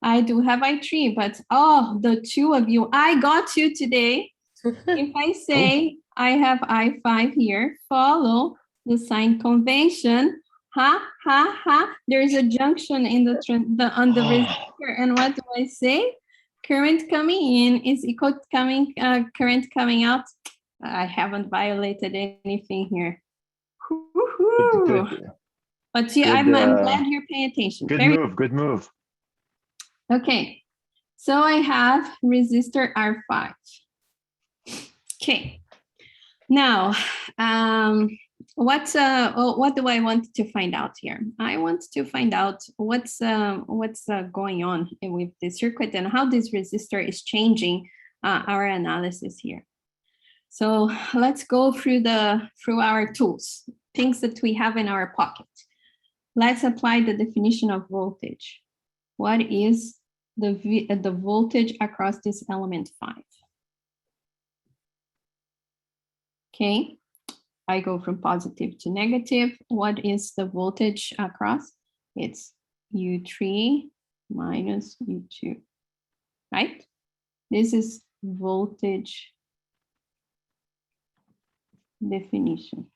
Speaker 1: I do have I3, but oh, the two of you, I got you today. If I say I have I5 here, follow the sign convention. Ha, ha, ha. There's a junction in on the resistor. And what do I say? Current coming in is equal to current coming out. I haven't violated anything here. Woo-hoo.
Speaker 2: Good,
Speaker 1: But see,
Speaker 2: good,
Speaker 1: I'm glad you're paying attention.
Speaker 2: good
Speaker 1: Very
Speaker 2: move, good move.
Speaker 1: okay. So I have resistor R5. Okay. Now, what do I want to find out here? I want to find out what's going on with the circuit and how this resistor is changing our analysis here. So let's go through our tools, things that we have in our pocket. Let's apply the definition of voltage. What is the voltage across this element 5? Okay, I go from positive to negative. What is the voltage across? It's U3 minus U2, right? This is voltage definition.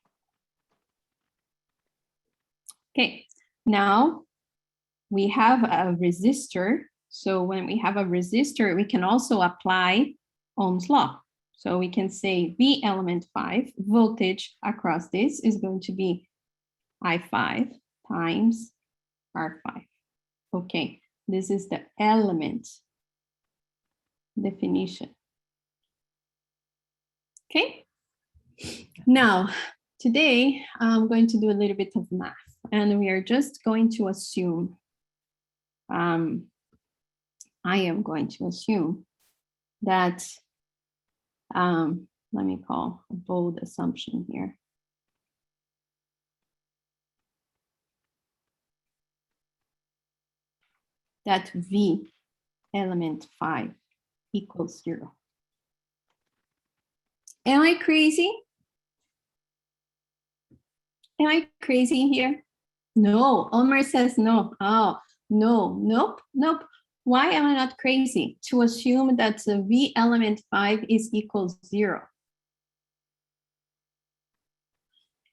Speaker 1: Okay, now we have a resistor. So when we have a resistor, we can also apply Ohm's law. So we can say V element 5, voltage across this is going to be I5 times R5. Okay, this is the element definition. Okay, now today I'm going to do a little bit of math, and we are just going to assume, I am going to assume that, let me call a bold assumption here. That V element 5 equals 0. Am I crazy? Am I crazy here? No, Omar says no. Oh, no, nope, nope. Why am I not crazy to assume that the V element 5 is equals 0?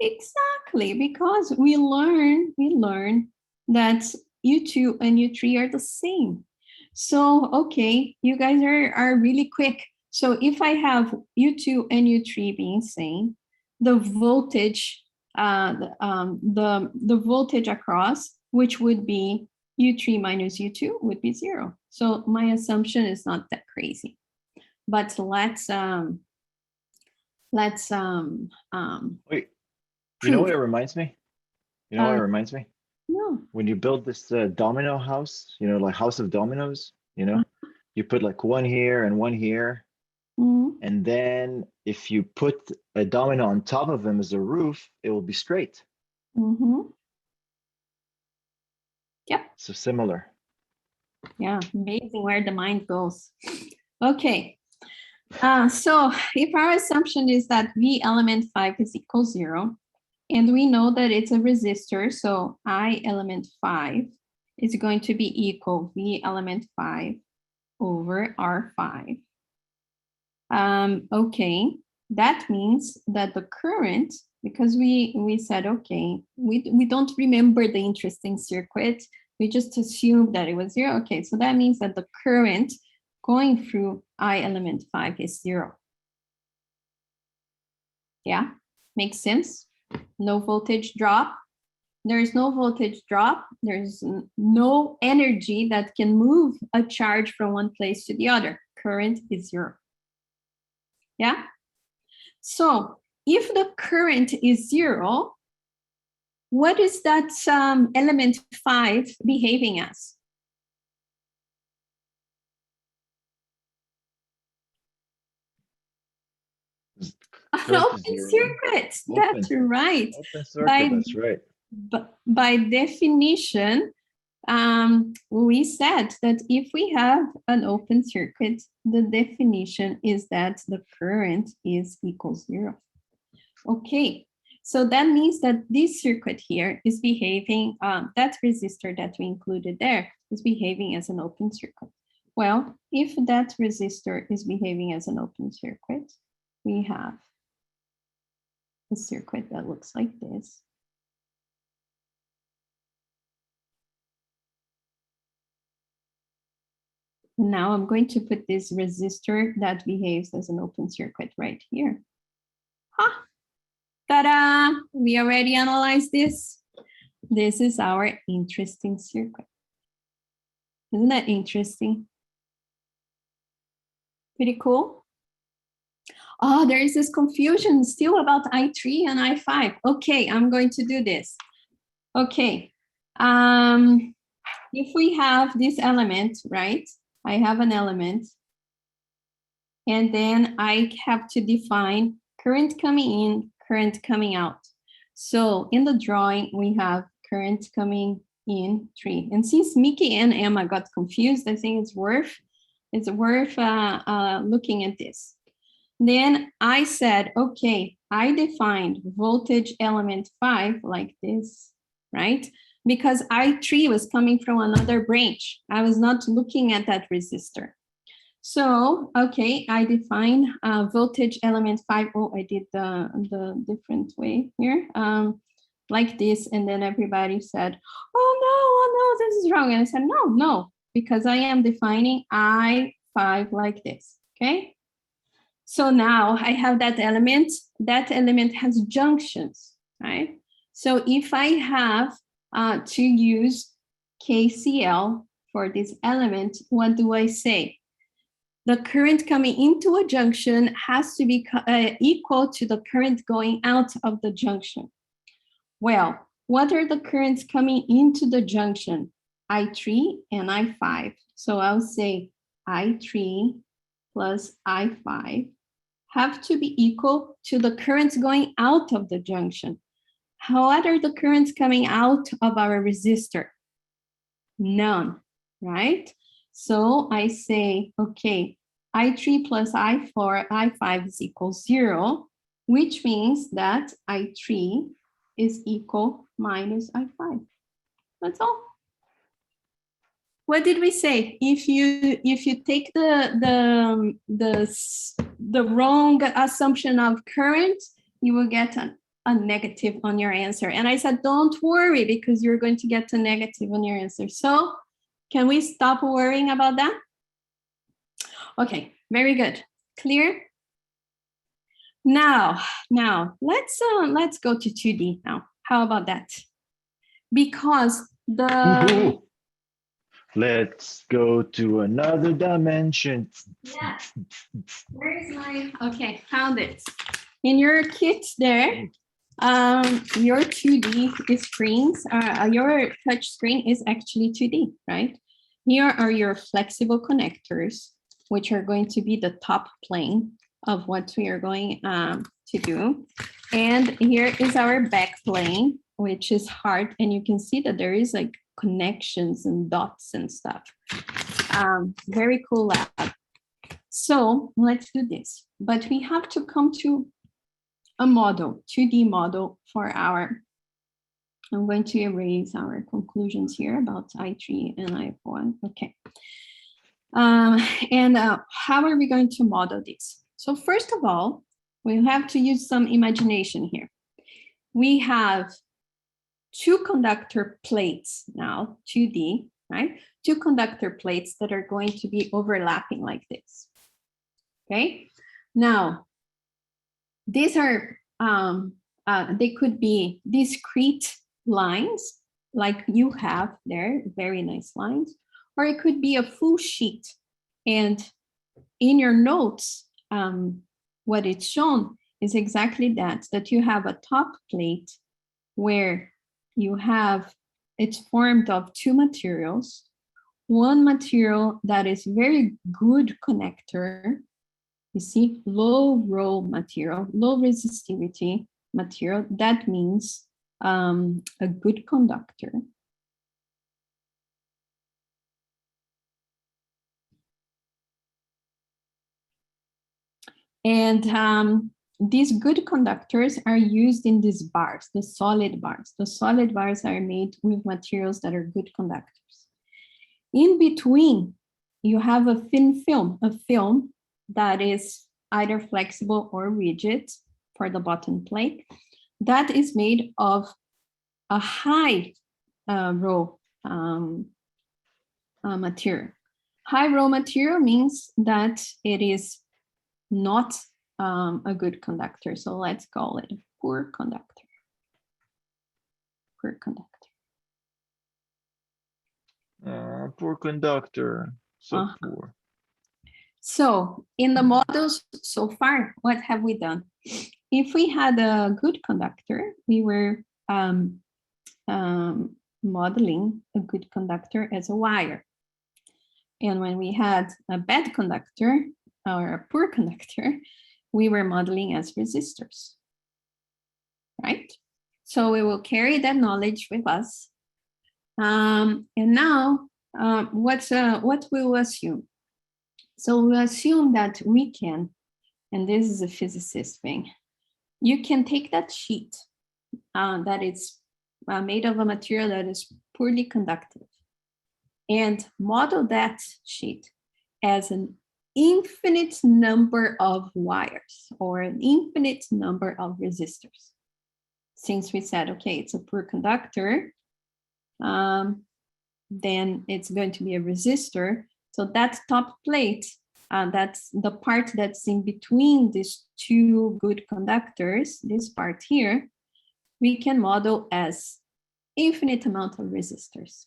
Speaker 1: Exactly, because we learn that U2 and U3 are the same. So, okay, you guys are really quick. So if I have U2 and U3 being same, the voltage, the voltage across, which would be U3 minus U2, would be 0. So my assumption is not that crazy. But let's
Speaker 2: Wait, you know what it reminds me? You know what it reminds me?
Speaker 1: No.
Speaker 2: When you build this domino house, you know, like house of dominoes, you know, you put like one here and one here.
Speaker 1: Mm-hmm.
Speaker 2: And then if you put a domino on top of them as a roof, it will be straight.
Speaker 1: Mm-hmm. Yep.
Speaker 2: So similar.
Speaker 1: Yeah, amazing where the mind goes. Okay. So if our assumption is that V element 5 is equal 0, and we know that it's a resistor, so I element 5 is going to be equal V element 5 over R5. Okay, that means that the current, because we said, okay, we don't remember the interesting circuit, we just assumed that it was 0. Okay, so that means that the current going through I element 5 is 0. Yeah, makes sense. No voltage drop. There is no voltage drop. There's no energy that can move a charge from one place to the other. Current is 0. Yeah. So if the current is 0, what is that element 5 behaving as? An open circuit. That's right.
Speaker 2: Open circuit, that's right.
Speaker 1: By definition, we said that if we have an open circuit, the definition is that the current is equal 0. Okay, so that means that this circuit here is behaving, that resistor that we included there is behaving as an open circuit. Well, if that resistor is behaving as an open circuit, we have a circuit that looks like this. Now I'm going to put this resistor that behaves as an open circuit right here. Ha! Ta-da! We already analyzed this. This is our interesting circuit. Isn't that interesting? Pretty cool. Oh, there is this confusion still about I3 and I5. Okay, I'm going to do this. Okay. If we have this element, right? I have an element. And then I have to define current coming in, current coming out. So in the drawing, we have current coming in 3. And since Mickey and Emma got confused, I think it's worth looking at this. Then I said, okay, I defined voltage element 5 like this, right? Because I3 was coming from another branch. I was not looking at that resistor. So, okay, I define voltage element 5. Oh, I did the different way here, like this. And then everybody said, oh no, this is wrong. And I said, no, because I am defining I5 like this, okay? So now I have that element has junctions, right? So if I have to use KCL for this element, what do I say? The current coming into a junction has to be equal to the current going out of the junction. Well, what are the currents coming into the junction? I3 and I5. So I'll say I3 plus I5 have to be equal to the currents going out of the junction. What are the currents coming out of our resistor? None, right? So I say, okay, I3 plus I5 is equal 0, which means that I3 is equal minus I5. That's all. What did we say? If you take the wrong assumption of current, you will get a negative on your answer. And I said, don't worry, because you're going to get a negative on your answer. So can we stop worrying about that? Okay, very good. Clear? Now let's go to 2D now. How about that? Because the
Speaker 2: let's go to another dimension.
Speaker 1: Yeah. Where is my, okay, found it. In your kit there, your 2D screens, your touch screen is actually 2D, right? Here are your flexible connectors, which are going to be the top plane of what we are going to do. And here is our back plane, which is hard. And you can see that there is like connections and dots and stuff. Very cool lab. So let's do this. But we have to come to a model, 2D model for our, I'm going to erase our conclusions here about I3 and I4. Okay. How are we going to model this? So first of all, we have to use some imagination here. We have two conductor plates now, 2D, right? Two conductor plates that are going to be overlapping like this. Okay. Now, these are, they could be discrete lines like you have there, very nice lines, or it could be a full sheet. And in your notes, what it's shown is exactly that you have a top plate where you have, it's formed of two materials. One material that is very good connector, you see, low rho material, low resistivity material, that means a good conductor. And these good conductors are used in these bars, the solid bars. The solid bars are made with materials that are good conductors. In between, you have a thin film, that is either flexible or rigid for the bottom plate, that is made of a high rho material. High rho material means that it is not a good conductor. So let's call it a poor conductor. Poor conductor.
Speaker 2: Poor conductor, so
Speaker 1: Uh-huh.
Speaker 2: poor.
Speaker 1: So in the models so far, what have we done? If we had a good conductor, we were modeling a good conductor as a wire. And when we had a bad conductor or a poor conductor, we were modeling as resistors, right? So we will carry that knowledge with us. And now, what we will assume? So we'll assume that we can, and this is a physicist thing, you can take that sheet that is made of a material that is poorly conductive and model that sheet as an infinite number of wires or an infinite number of resistors. Since we said, okay, it's a poor conductor, then it's going to be a resistor. So that top plate, that's the part that's in between these two good conductors, this part here, we can model as infinite amount of resistors.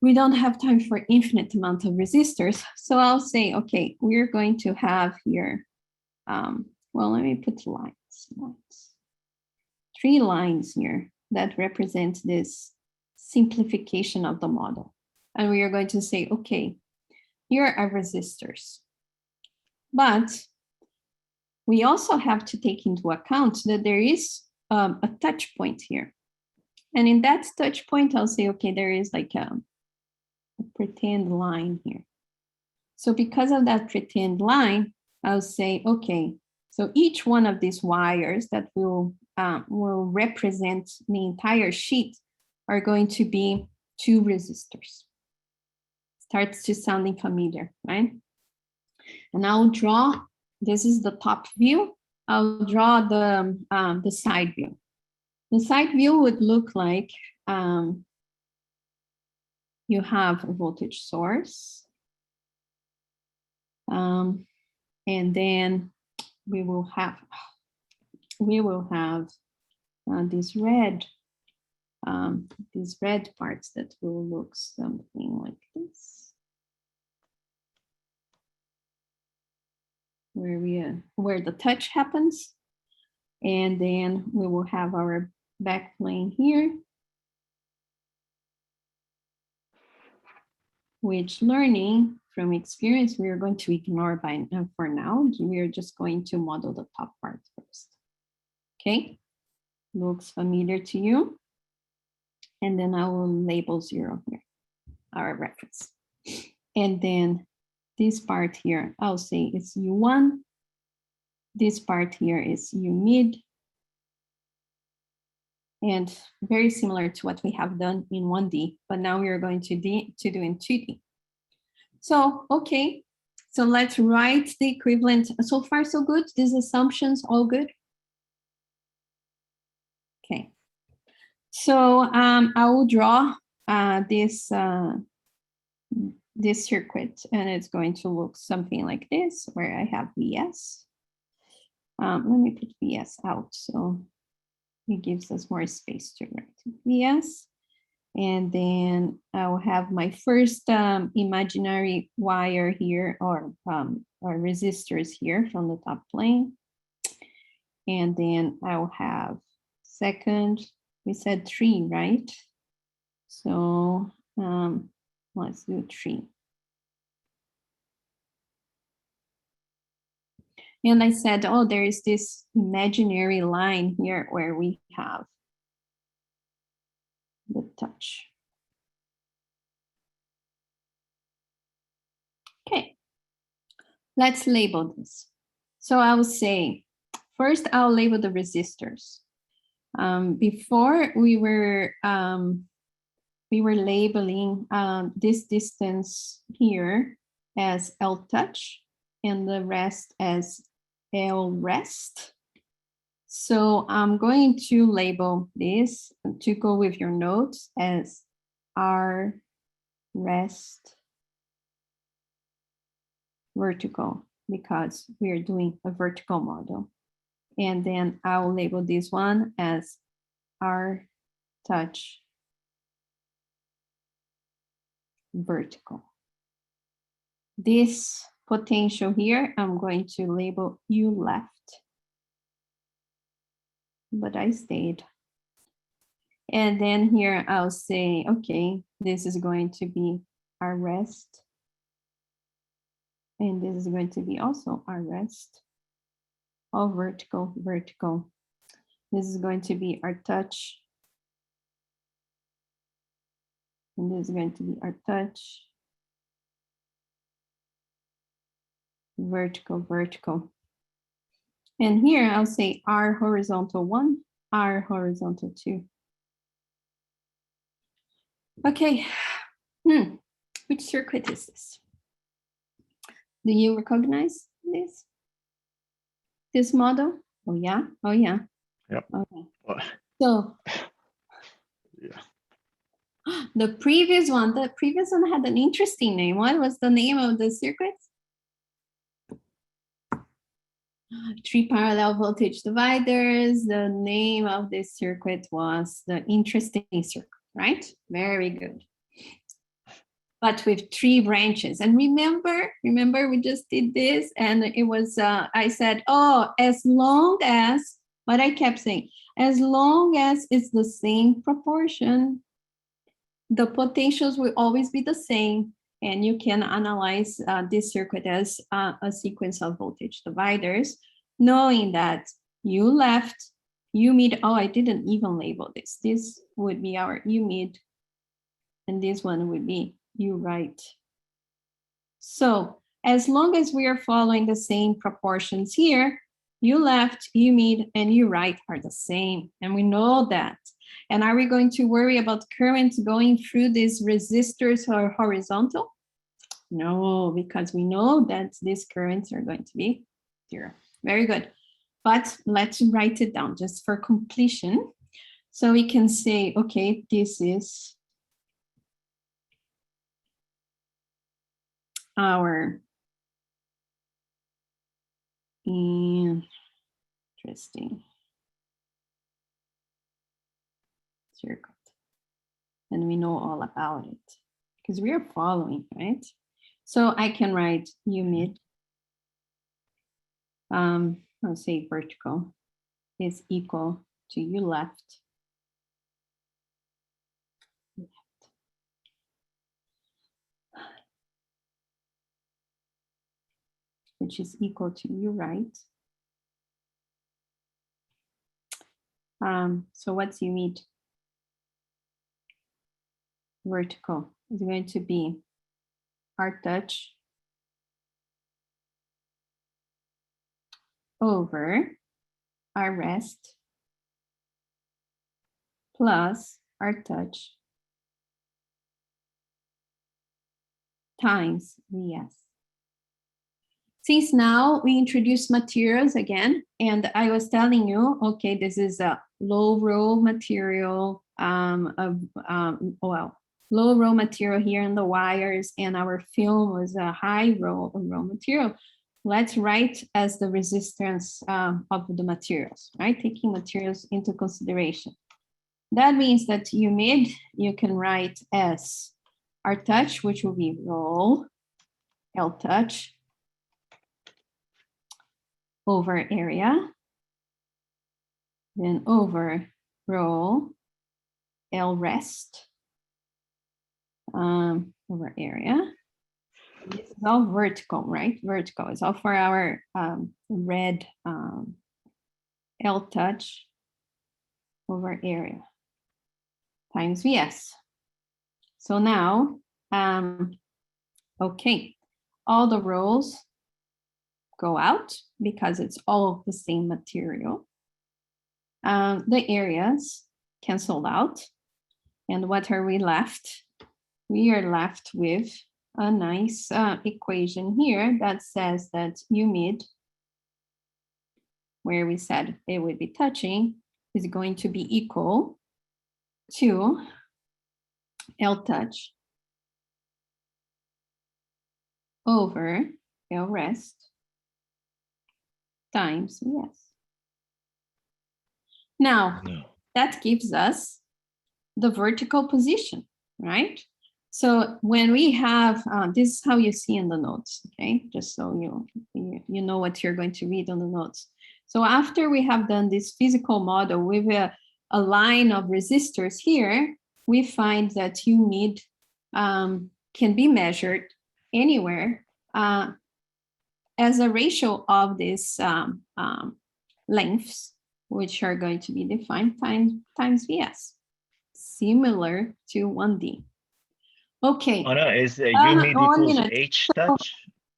Speaker 1: We don't have time for infinite amount of resistors. So I'll say, okay, we're going to have here, well, let me put lines. 3 lines here that represent this simplification of the model. And we are going to say, okay, here are resistors. But we also have to take into account that there is a touch point here. And in that touch point, I'll say, okay, there is like a pretend line here. So because of that pretend line, I'll say, okay, so each one of these wires that will represent the entire sheet are going to be 2 resistors. Starts to sounding familiar, right? And I'll draw, this is the top view. I'll draw the side view. The side view would look like you have a voltage source. And then we will have these red parts that will look something like this, where the touch happens, and then we will have our backplane here, which learning from experience we are going to ignore for now. We are just going to model the top part first. Okay, looks familiar to you? And then I will label 0 here, our reference. And then this part here, I'll say it's U1. This part here is U mid. And very similar to what we have done in 1D, but now we are going to do in 2D. So, okay, so let's write the equivalent. So far, so good. These assumptions, all good? Okay. So I will draw this circuit, and it's going to look something like this, where I have Vs. Let me put Vs out, so it gives us more space to write Vs. And then I'll have my first imaginary wire here, or resistors here from the top plane. And then I'll have second, we said 3, right? So let's do 3. And I said, oh, there is this imaginary line here where we have the touch. Okay, let's label this. So I will say, first I'll label the resistors. Before we were labeling this distance here as L touch and the rest as L rest. So I'm going to label this to go with your notes as R rest vertical, because we are doing a vertical model. And then I will label this one as R touch vertical. This potential here, I'm going to label U left, but I stayed. And then here I'll say, okay, this is going to be our rest. And this is going to be also our rest. All vertical, vertical. This is going to be our touch. And this is going to be our touch. Vertical, vertical. And here I'll say R horizontal 1, R horizontal 2. Okay, which circuit is this? Do you recognize this? This model? Oh yeah, oh yeah.
Speaker 2: Yep.
Speaker 1: Okay.
Speaker 2: Well,
Speaker 1: So
Speaker 2: yeah.
Speaker 1: the previous one had an interesting name. What was the name of the circuit? 3 parallel voltage dividers. The name of this circuit was the interesting circuit, right? Very good. But with 3 branches. And remember we just did this, and it was, I said, oh, as long as, what I kept saying, as long as it's the same proportion, the potentials will always be the same, and you can analyze this circuit as a sequence of voltage dividers, knowing that U left, U mid, oh, I didn't even label this. This would be our U mid, and this one would be U right. So as long as we are following the same proportions here, U left, U mid, and U right are the same, and we know that. And are we going to worry about currents going through these resistors or horizontal? No, because we know that these currents are going to be 0. Very good. But let's write it down just for completion. So we can say, okay, this is our interesting circuit. And we know all about it because we are following, right? So I can write U mid, I'll say vertical, is equal to U left. Which is equal to U right. So what's U mid? Vertical is going to be R touch over R rest plus R touch times Vs. Since now we introduce materials again, and I was telling you, okay, this is a low row material, low row material here in the wires, and our film was a high row material. Let's write as the resistance of the materials, right? Taking materials into consideration. That means that U mid, you can write as R touch, which will be rho L touch over area, then over rho L rest over area. This is all vertical, right? Vertical is all for our red L touch over area times Vs. So now, okay, all the rows go out because it's all the same material. The areas canceled out. And what are we left? We are left with a nice equation here that says that U mid, where we said it would be touching, is going to be equal to L touch over L rest times yes. Now,
Speaker 2: No.
Speaker 1: that gives us the vertical position, right? So when we have, this is how you see in the notes, okay? Just so you know what you're going to read on the notes. So after we have done this physical model with a line of resistors here, we find that U mid can be measured anywhere as a ratio of these lengths, which are going to be defined times Vs, similar to 1D. Okay.
Speaker 2: Oh no, is U mid
Speaker 1: 1
Speaker 2: equals
Speaker 1: minute.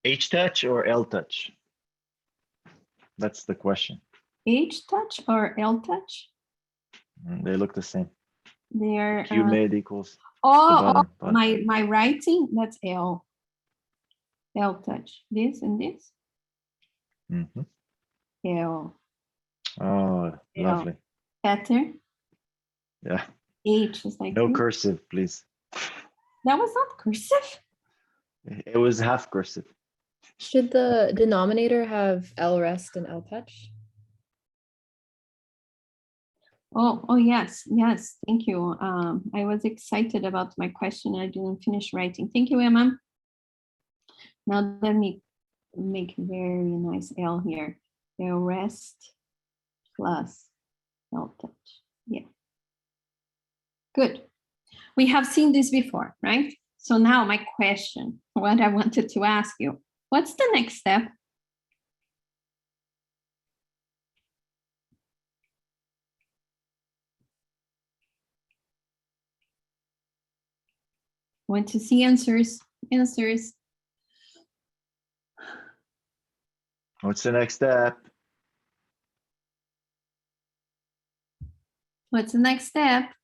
Speaker 2: H touch or L touch? That's the question.
Speaker 1: H touch or L touch?
Speaker 2: They look the same.
Speaker 1: They're
Speaker 2: U mid equals the
Speaker 1: oh,
Speaker 2: bottom.
Speaker 1: my writing, that's L. L touch. This and this.
Speaker 2: Mhm.
Speaker 1: L.
Speaker 2: Oh, lovely.
Speaker 1: Better.
Speaker 2: Yeah.
Speaker 1: H is like
Speaker 2: No
Speaker 1: this.
Speaker 2: cursive, please.
Speaker 1: That was not cursive.
Speaker 2: It was half cursive.
Speaker 5: Should the denominator have L rest and L touch?
Speaker 1: Oh yes, yes. Thank you. I was excited about my question. I didn't finish writing. Thank you, Emma. Now let me make very nice L here. L rest plus L touch. Yeah. Good. We have seen this before, right? So now my question, what I wanted to ask you, what's the next step? Want to see answers? Answers.
Speaker 2: What's the next step?
Speaker 1: What's the next step?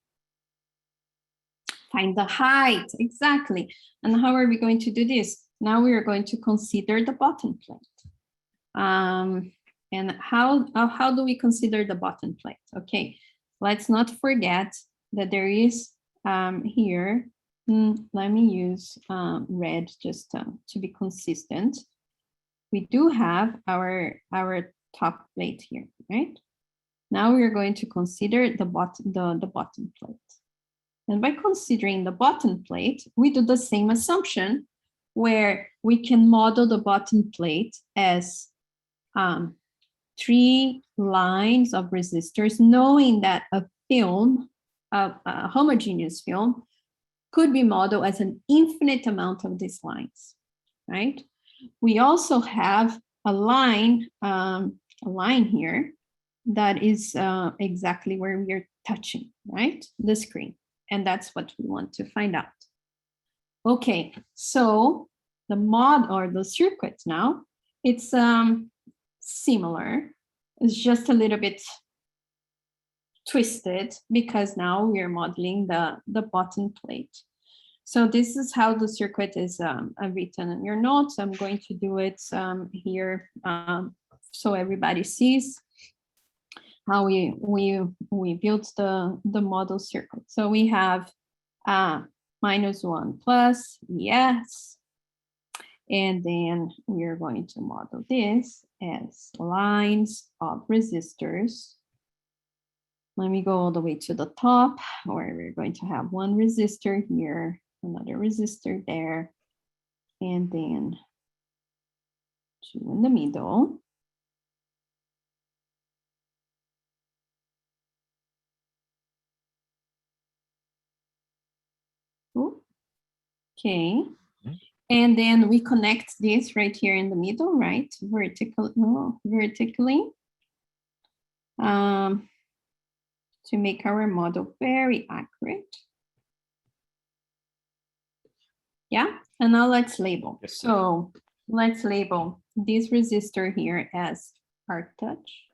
Speaker 1: Find the height, exactly. And how are we going to do this? Now we are going to consider the bottom plate. And how do we consider the bottom plate? Okay, let's not forget that there is here, let me use red just to be consistent. We do have our top plate here, right? Now we are going to consider the bottom plate. And by considering the bottom plate, we do the same assumption where we can model the bottom plate as 3 lines of resistors, knowing that a film, a homogeneous film, could be modeled as an infinite amount of these lines, right? We also have a line here that is exactly where we are touching, right? The screen. And that's what we want to find out. Okay, so the mod or the circuit now, it's similar. It's just a little bit twisted because now we are modeling the bottom plate. So this is how the circuit is written in your notes. I'm going to do it here so everybody sees how we built the model circuit. So we have -1 plus, yes. And then we are going to model this as lines of resistors. Let me go all the way to the top, where we're going to have one resistor here, another resistor there, and then 2 in the middle. Okay. And then we connect this right here in the middle, right? Vertically. To make our model very accurate. Yeah, and now let's label. So let's label this resistor here as arc touch.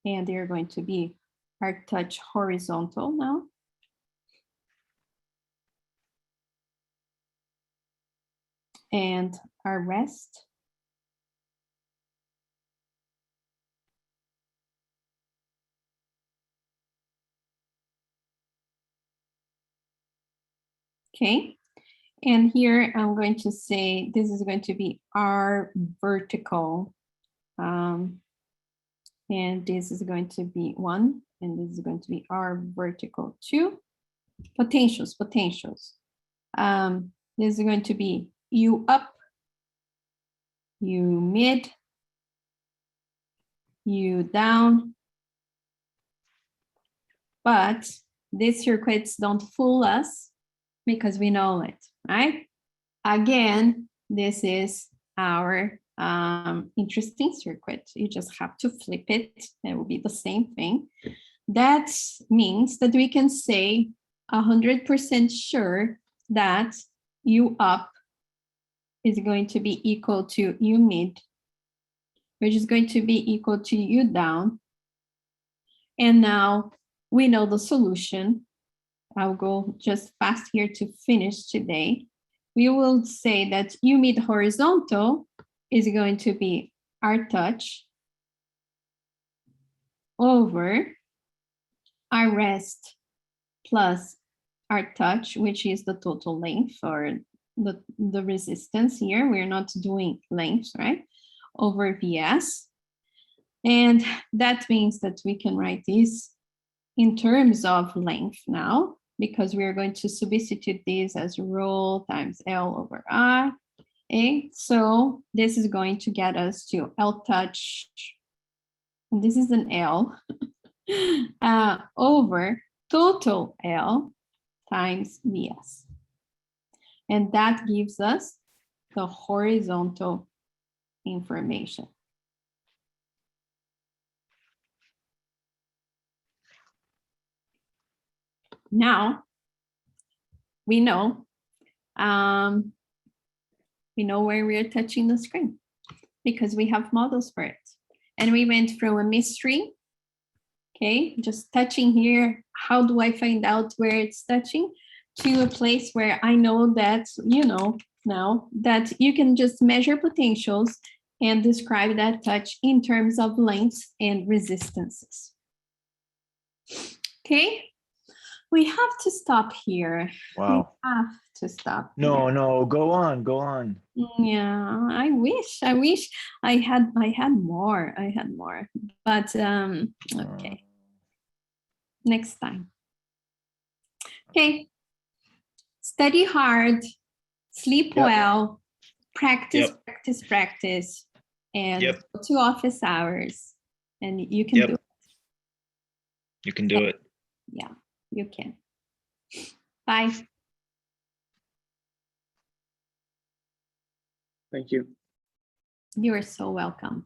Speaker 1: And they're going to be arc touch horizontal now. And our rest. Okay, and here I'm going to say this is going to be our vertical. And this is going to be 1, and this is going to be our vertical 2. Potentials. This is going to be U up, U mid, U down. But these circuits don't fool us because we know it, right? Again, this is our interesting circuit. You just have to flip it. It will be the same thing. That means that we can say 100% sure that U up is going to be equal to U mid, which is going to be equal to U down. And now we know the solution. I'll go just fast here to finish today. We will say that U mid horizontal is going to be our touch over our rest plus our touch, which is the total length or the resistance here. We're not doing length, right? Over VS. And that means that we can write this in terms of length now, because we are going to substitute this as rho times L over R. Okay, so this is going to get us to L touch, and this is an L, over total L times VS. And that gives us the horizontal information. Now, we know where we're touching the screen because we have models for it. And we went from a mystery, okay, just touching here. How do I find out where it's touching? To a place where I know that, you know, now that you can just measure potentials and describe that touch in terms of lengths and resistances. Okay, we have to stop here.
Speaker 2: Wow.
Speaker 1: We have to stop.
Speaker 2: No,
Speaker 1: here.
Speaker 2: no, go on, go on.
Speaker 1: Yeah, I wish I had more. But okay. Next time. Okay. Study hard, sleep
Speaker 2: Yep.
Speaker 1: well, practice,
Speaker 2: Yep.
Speaker 1: practice, and
Speaker 2: Yep.
Speaker 1: go to office hours. And you can
Speaker 2: Yep.
Speaker 1: do it.
Speaker 2: You can do it.
Speaker 1: Yeah, you can. Bye.
Speaker 6: Thank you.
Speaker 1: You are so welcome.